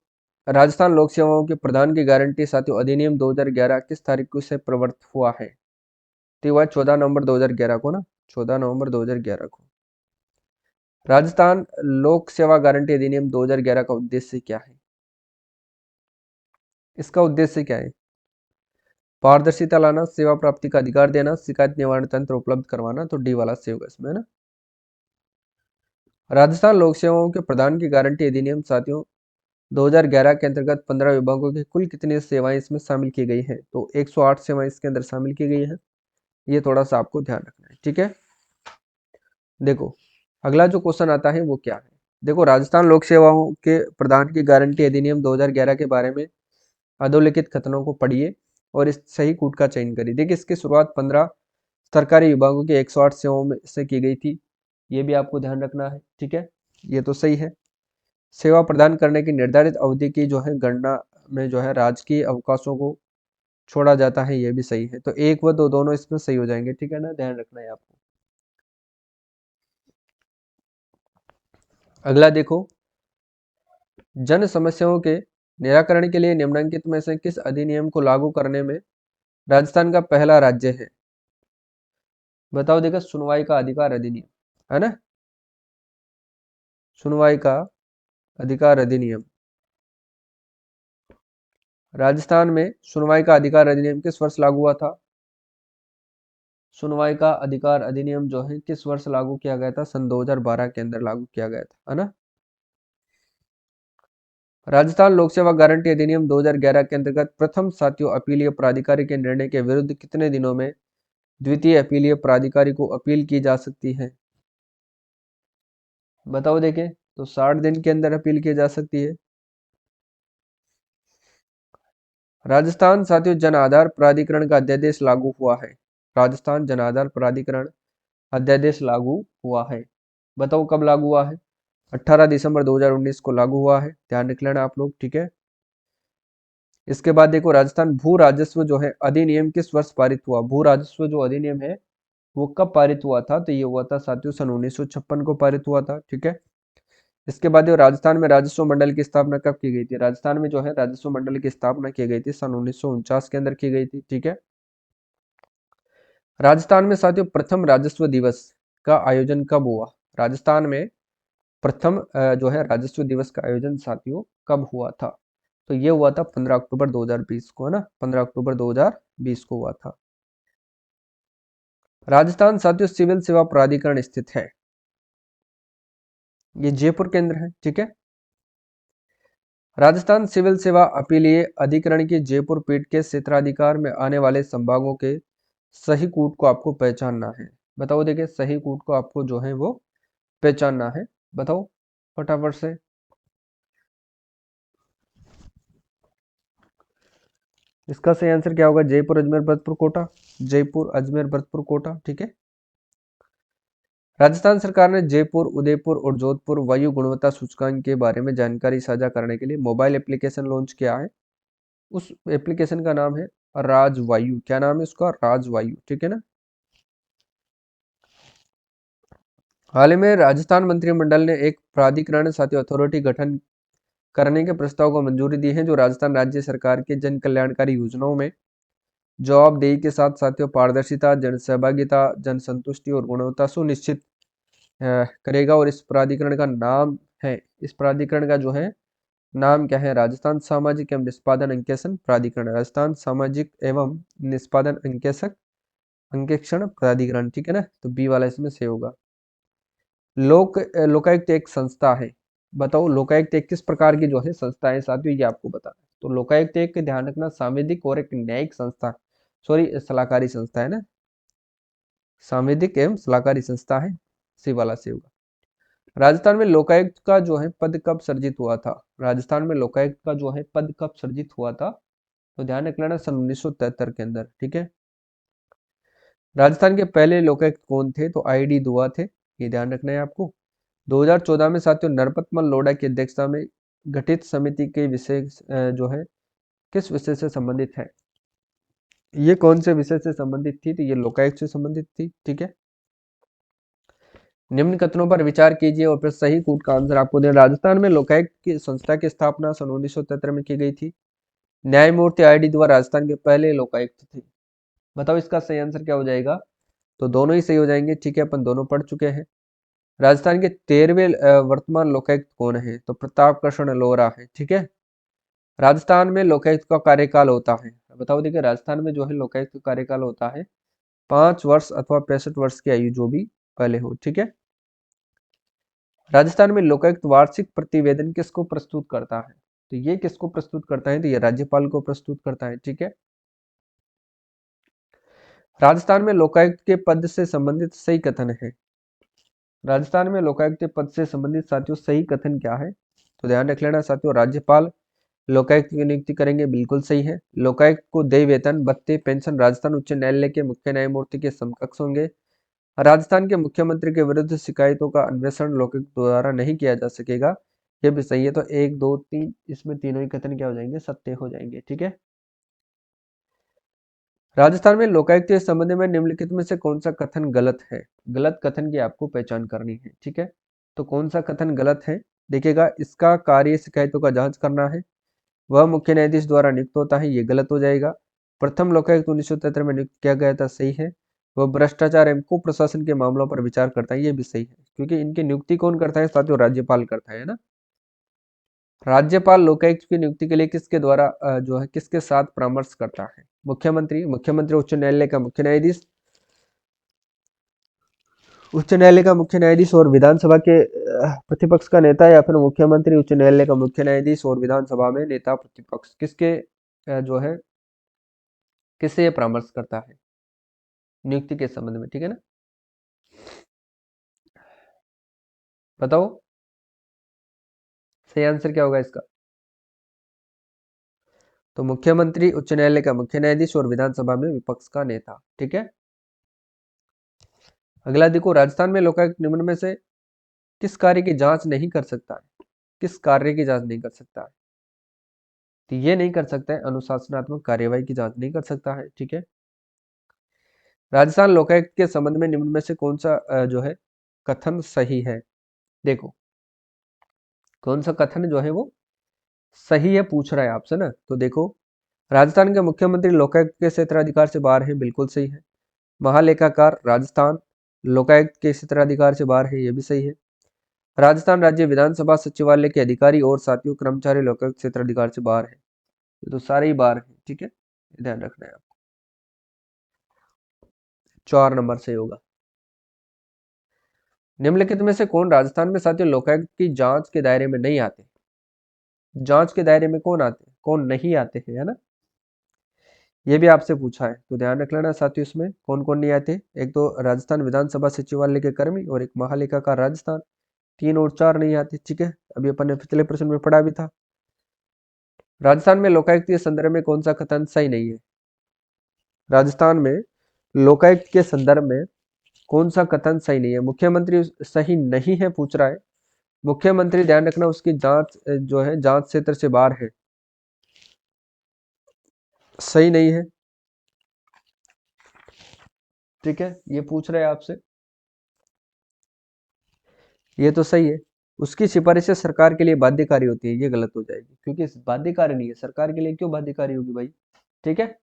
राजस्थान लोक सेवाओं के प्रदान की गारंटी साथियों अधिनियम 2011 किस तारीख को से प्रवर्तित हुआ है? तो वह 14 नवंबर 2011 को ना, 14 नवंबर 2011 को। राजस्थान लोक सेवा गारंटी अधिनियम 2011 का उद्देश्य क्या है? इसका उद्देश्य क्या है? पारदर्शिता लाना, सेवा प्राप्ति का अधिकार देना, शिकायत निवारण तंत्र उपलब्ध करवाना। तो डी वाला सही होगा इसमें, है ना। राजस्थान लोक सेवाओं के प्रदान की गारंटी अधिनियम साथियों 2011 के अंतर्गत 15 विभागों की कुल कितनी सेवाएं इसमें शामिल की गई हैं? तो 108 सेवाएं इसके अंदर शामिल की गई हैं। ये थोड़ा सा आपको ध्यान रखना है, ठीक है। देखो, अगला जो क्वेश्चन आता है वो क्या है? देखो, राजस्थान लोक सेवाओं के प्रदान की गारंटी अधिनियम 2011 के बारे में अधोलिखित कथनों को पढ़िए और इस सही कूट का चयन करिए। देखिए, इसकी शुरुआत 15 सरकारी विभागों की 108 सेवाओं में से की गई थी। ये भी आपको ध्यान रखना है, ठीक है। ये तो सही है। सेवा प्रदान करने की निर्धारित अवधि की जो है गणना में जो है राजकीय अवकाशों को छोड़ा जाता है। ये भी सही है। तो 1 व 2 दोनों इसमें सही हो जाएंगे, ठीक है ना, ध्यान रखना है आपको। अगला देखो, जन समस्याओं के निराकरण के लिए निम्नलिखित में से किस अधिनियम को लागू करने में राजस्थान का पहला राज्य है? बताओ, देखो, सुनवाई का अधिकार अधिनियम, है ना। सुनवाई का अधिकार अधिनियम, राजस्थान में सुनवाई का अधिकार अधिनियम किस वर्ष लागू हुआ था? सुनवाई का अधिकार अधिनियम जो है किस वर्ष लागू किया गया था? सन 2012 के अंदर लागू किया गया था, है ना। राजस्थान लोक सेवा गारंटी अधिनियम 2011 के अंतर्गत प्रथम साथियों अपीलीय प्राधिकारी के निर्णय के विरुद्ध कितने दिनों में द्वितीय अपीलीय प्राधिकारी को अपील की जा सकती है? बताओ देखें। तो 60 दिन के अंदर अपील की जा सकती है। राजस्थान साथियों जन आधार प्राधिकरण का अध्यादेश लागू हुआ है। राजस्थान जन आधार प्राधिकरण अध्यादेश लागू हुआ है। बताओ कब लागू हुआ है? 18 दिसंबर 2019 को लागू हुआ है, ध्यान रख लेना आप लोग, ठीक है। इसके बाद देखो, राजस्थान भू राजस्व जो है अधिनियम किस वर्ष पारित हुआ? भू राजस्व जो अधिनियम है वो कब पारित हुआ था? तो ये हुआ था साथियों सन 1956 को पारित हुआ था, ठीक है। इसके बाद जो राजस्थान में राजस्व मंडल की स्थापना कब की गई थी? राजस्थान में जो है राजस्व मंडल की स्थापना की गई थी सन 1949 के अंदर की गई थी, ठीक है। राजस्थान में साथियों प्रथम राजस्व दिवस का आयोजन कब हुआ? राजस्थान में प्रथम जो है राजस्व दिवस का आयोजन साथियों कब हुआ था? तो ये हुआ था 15 अक्टूबर 2020 को, है ना, 15 अक्टूबर 2020 को हुआ था। राजस्थान साथियों सिविल सेवा प्राधिकरण स्थित है, ये जयपुर केंद्र है, ठीक है। राजस्थान सिविल सेवा अपीलीय अधिकरण की जयपुर पीठ के क्षेत्राधिकार में आने वाले संभागों के सही कूट को आपको पहचानना है। बताओ देखिए, सही कूट को आपको जो है वो पहचानना है। बताओ फटाफट से। इसका सही आंसर क्या होगा? जयपुर अजमेर भरतपुर कोटा। जयपुर अजमेर भरतपुर कोटा, ठीक है। राजस्थान सरकार ने जयपुर, उदयपुर और जोधपुर वायु गुणवत्ता सूचकांक के बारे में जानकारी साझा करने के लिए मोबाइल एप्लीकेशन लॉन्च किया है। उस एप्लीकेशन का नाम है राजवायु। क्या नाम है उसका? राजवायु, ठीक है ना। हाल ही में राजस्थान मंत्रिमंडल ने एक प्राधिकरण साथी अथॉरिटी गठन करने के प्रस्ताव को मंजूरी दी है, जो राजस्थान राज्य सरकार के जन कल्याणकारी योजनाओं में जवाबदेही के साथ साथियों पारदर्शिता, जन सहभागिता, जन संतुष्टि और गुणवत्ता सुनिश्चित करेगा। और इस प्राधिकरण का नाम है, इस प्राधिकरण का जो है नाम क्या है? राजस्थान सामाजिक एवं निष्पादन अंकेक्षण प्राधिकरण। राजस्थान सामाजिक एवं निष्पादन अंकेक्षण प्राधिकरण, ठीक है ना। तो बी वाला इसमें से होगा। लोकायुक्त एक संस्था है। बताओ लोकायुक्त एक किस प्रकार की जो है संस्था है साथियों, ये आपको बताना है। तो लोकायुक्त एक, ध्यान रखना, सांविधिक और एक न्यायिक संस्था, सॉरी सलाहकारी संस्था है ना, सांविधिक एवं सलाहकारी संस्था है, सी वाला से होगा। राजस्थान में लोकायुक्त का जो है पद कब सृजित हुआ था? राजस्थान में लोकायुक्त का जो है पद कब सृजित हुआ था? तो ध्यान रख लेना, सन 1973 के अंदर, ठीक है। राजस्थान के पहले लोकायुक्त कौन थे? तो ID दुआ थे, ये ध्यान रखना है आपको। 2014 में साथियों नरपतमल लोढ़ा की अध्यक्षता में गठित समिति के विषय जो है किस विषय से संबंधित है? ये कौन से विषय से संबंधित थी? तो ये लोकायुक्त से संबंधित थी, ठीक है। निम्न कथनों पर विचार कीजिए और फिर सही कूट का आंसर आपको देना। राजस्थान में लोकायुक्त की संस्था की स्थापना सन 1973 में की गई थी। न्यायमूर्ति ID दुआ राजस्थान के पहले लोकायुक्त थे। बताओ इसका सही आंसर क्या हो जाएगा? तो दोनों ही सही हो जाएंगे, ठीक है, अपन दोनों पढ़ चुके हैं। राजस्थान के 13वें वर्तमान लोकायुक्त कौन है? तो प्रताप कृष्ण लोहरा है, ठीक है। राजस्थान में लोकायुक्त का कार्यकाल होता है, बताओ देखिए, राजस्थान में जो है लोकायुक्त का कार्यकाल होता है 5 वर्ष अथवा 65 वर्ष की आयु जो भी पहले हो, ठीक है। राजस्थान में लोकायुक्त वार्षिक प्रतिवेदन किसको प्रस्तुत करता है? तो ये किसको प्रस्तुत करता है? तो ये राज्यपाल को प्रस्तुत करता है, ठीक है। राजस्थान में लोकायुक्त के पद से संबंधित सही कथन है। राजस्थान में लोकायुक्त के पद से संबंधित साथियों सही कथन क्या है? तो ध्यान रख लेना साथियों, राज्यपाल लोकायुक्त की नियुक्ति करेंगे, बिल्कुल सही है। लोकायुक्त को देय वेतन, भत्ते, पेंशन राजस्थान उच्च न्यायालय के मुख्य न्यायमूर्ति के समकक्ष होंगे। राजस्थान के मुख्यमंत्री के विरुद्ध शिकायतों का अन्वेषण लोकायुक्त द्वारा नहीं किया जा सकेगा, ये भी सही है। तो 1 2 3 इसमें तीनों ही कथन क्या हो जाएंगे? सत्य हो जाएंगे, ठीक है। राजस्थान में लोकायुक्त के संबंध में निम्नलिखित में से कौन सा कथन गलत है? गलत कथन की आपको पहचान करनी है, ठीक है। तो कौन सा कथन गलत है? देखिएगा, इसका कार्य शिकायतों का जांच करना है, वह मुख्य न्यायाधीश द्वारा नियुक्त होता है, ये गलत हो जाएगा। प्रथम लोकायुक्त 1973 में नियुक्त किया गया था, सही है। वह भ्रष्टाचार एवं कुप्रशासन के मामलों पर विचार करता है, ये भी सही है, क्योंकि इनकी नियुक्ति कौन करता है साथियों? राज्यपाल करता है ना। राज्यपाल लोकायुक्त की नियुक्ति के लिए किसके द्वारा जो है किसके साथ परामर्श करता है? मुख्यमंत्री, मुख्यमंत्री उच्च न्यायालय का मुख्य न्यायाधीश, उच्च न्यायालय का मुख्य न्यायाधीश और विधानसभा के प्रतिपक्ष का नेता, या फिर मुख्यमंत्री उच्च न्यायालय का मुख्य न्यायाधीश और विधानसभा में नेता प्रतिपक्ष, किसके जो है किससे ये परामर्श करता है नियुक्ति के संबंध में, ठीक है ना। बताओ सही आंसर क्या होगा इसका। तो मुख्यमंत्री, उच्च न्यायालय का मुख्य न्यायाधीश और विधानसभा में विपक्ष का नेता। ठीक है। अगला देखो, राजस्थान में लोकायुक्त निम्न में से किस कार्य की जांच नहीं कर सकता है? किस कार्य की जांच नहीं कर सकता है? तो ये नहीं कर सकता है, अनुशासनात्मक कार्यवाही की जांच नहीं कर सकता है। ठीक है। राजस्थान लोकायुक्त के संबंध में निम्न में से कौन सा जो है कथन सही है? देखो कौन सा कथन जो है वो सही है, पूछ रहा है आपसे ना। तो देखो, राजस्थान के मुख्यमंत्री लोकायुक्त के क्षेत्राधिकार से बाहर है, बिल्कुल सही है। महालेखाकार राजस्थान लोकायुक्त के क्षेत्राधिकार से बाहर है, ये भी सही है। राजस्थान राज्य विधानसभा सचिवालय के अधिकारी और साथियों कर्मचारी लोकायुक्त क्षेत्राधिकार से बाहर है, ये तो सारे ही बाहर है। ठीक है, ध्यान रखना है आपको। 4 नंबर से होगा। निम्नलिखित में से कौन राजस्थान में साथियों लोकायुक्त की जांच के दायरे में नहीं आते? जांच के दायरे में कौन आते हैं, कौन नहीं आते हैं, है ना। ये भी आपसे पूछा है, तो ध्यान रख लेना साथियों, इसमें कौन कौन नहीं आते। एक तो राजस्थान विधानसभा सचिवालय के कर्मी और एक महालेखाकार राजस्थान, 3 और 4 नहीं आते। ठीक है, अभी अपन ने पिछले प्रश्न में पढ़ा भी था। राजस्थान में लोकायुक्त के संदर्भ में कौन सा कथन सही नहीं है? राजस्थान में लोकायुक्त के संदर्भ में कौन सा कथन सही नहीं है? मुख्यमंत्री सही नहीं है पूछ रहा है। मुख्यमंत्री ध्यान रखना उसकी जांच जो है जांच क्षेत्र से बाहर है, सही नहीं है। ठीक है, ये पूछ रहे हैं आपसे, ये तो सही है। उसकी सिफारिशें सरकार के लिए बाध्यकारी होती है, ये गलत हो जाएगी, क्योंकि बाध्यकारी नहीं है, सरकार के लिए क्यों बाध्यकारी होगी भाई। ठीक है,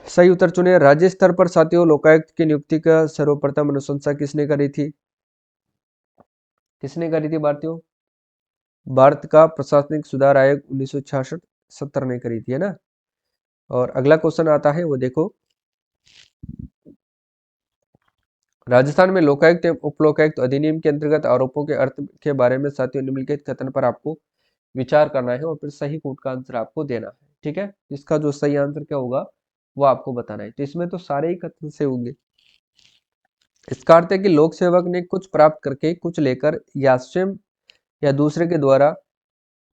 सही उत्तर चुने। राज्य स्तर पर साथियों लोकायुक्त की नियुक्ति का सर्वप्रथम अनुशंसा किसने करी थी? किसने करी थी भारतीयों? भारत का प्रशासनिक सुधार आयोग 1966-70 ने करी थी, है ना। और अगला क्वेश्चन आता है, वो देखो, राजस्थान में लोकायुक्त एवं उपलोकायुक्त अधिनियम के अंतर्गत आरोपों के अर्थ के बारे में साथियों निम्नलिखित कथन पर आपको विचार करना है और फिर सही कोट का आंसर आपको देना है। ठीक है, इसका जो सही आंसर क्या होगा वो आपको बताना है। तो इसमें तो सारे ही कथन से होंगे। इसका अर्थ है कि लोक सेवक ने कुछ प्राप्त करके कुछ लेकर या स्वयं या दूसरे के द्वारा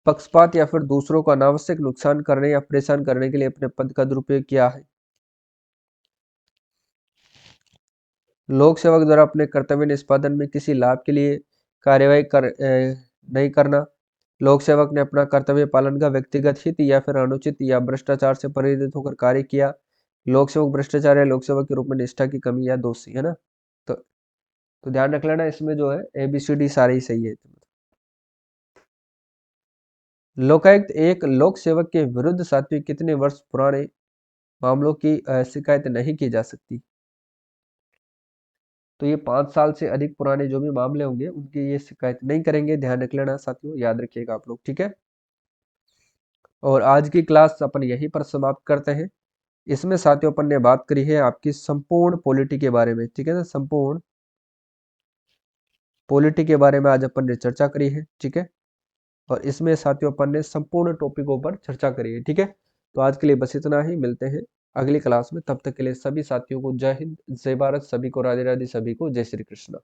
पक्षपात या फिर दूसरों को अनावश्यक नुकसान करने या परेशान करने के लिए अपने पद का दुरुपयोग किया है। लोक सेवक द्वारा अपने कर्तव्य निष्पादन में किसी लाभ के लिए कार्यवाही नहीं करना। लोक सेवक ने अपना कर्तव्य पालन का व्यक्तिगत हित या फिर अनुचित या भ्रष्टाचार से प्रेरित होकर कार्य किया। लोक सेवक भ्रष्टाचार या लोक सेवक के रूप में निष्ठा की कमी या दोषी, है ना। तो ध्यान रख लेना, इसमें जो है ABCD सारे ही सही है। लोकायुक्त एक लोक सेवक के विरुद्ध साथियों कितने वर्ष पुराने मामलों की शिकायत नहीं की जा सकती? तो ये 5 साल से अधिक पुराने जो भी मामले होंगे उनकी ये शिकायत नहीं करेंगे। ध्यान रख लेना साथियों, याद रखिएगा आप लोग। ठीक है, और आज की क्लास अपन यहीं पर समाप्त करते हैं। इसमें साथियों अपन ने बात करी है आपकी संपूर्ण पॉलिटी के बारे में। ठीक है ना, संपूर्ण पॉलिटी के बारे में आज अपन ने चर्चा करी है। ठीक है, और इसमें साथियों अपन ने संपूर्ण टॉपिकों पर चर्चा करी है। ठीक है, तो आज के लिए बस इतना ही, मिलते हैं अगली क्लास में। तब तक के लिए सभी साथियों को जय हिंद, जय भारत, सभी को राधे राधे, सभी को जय श्री कृष्ण।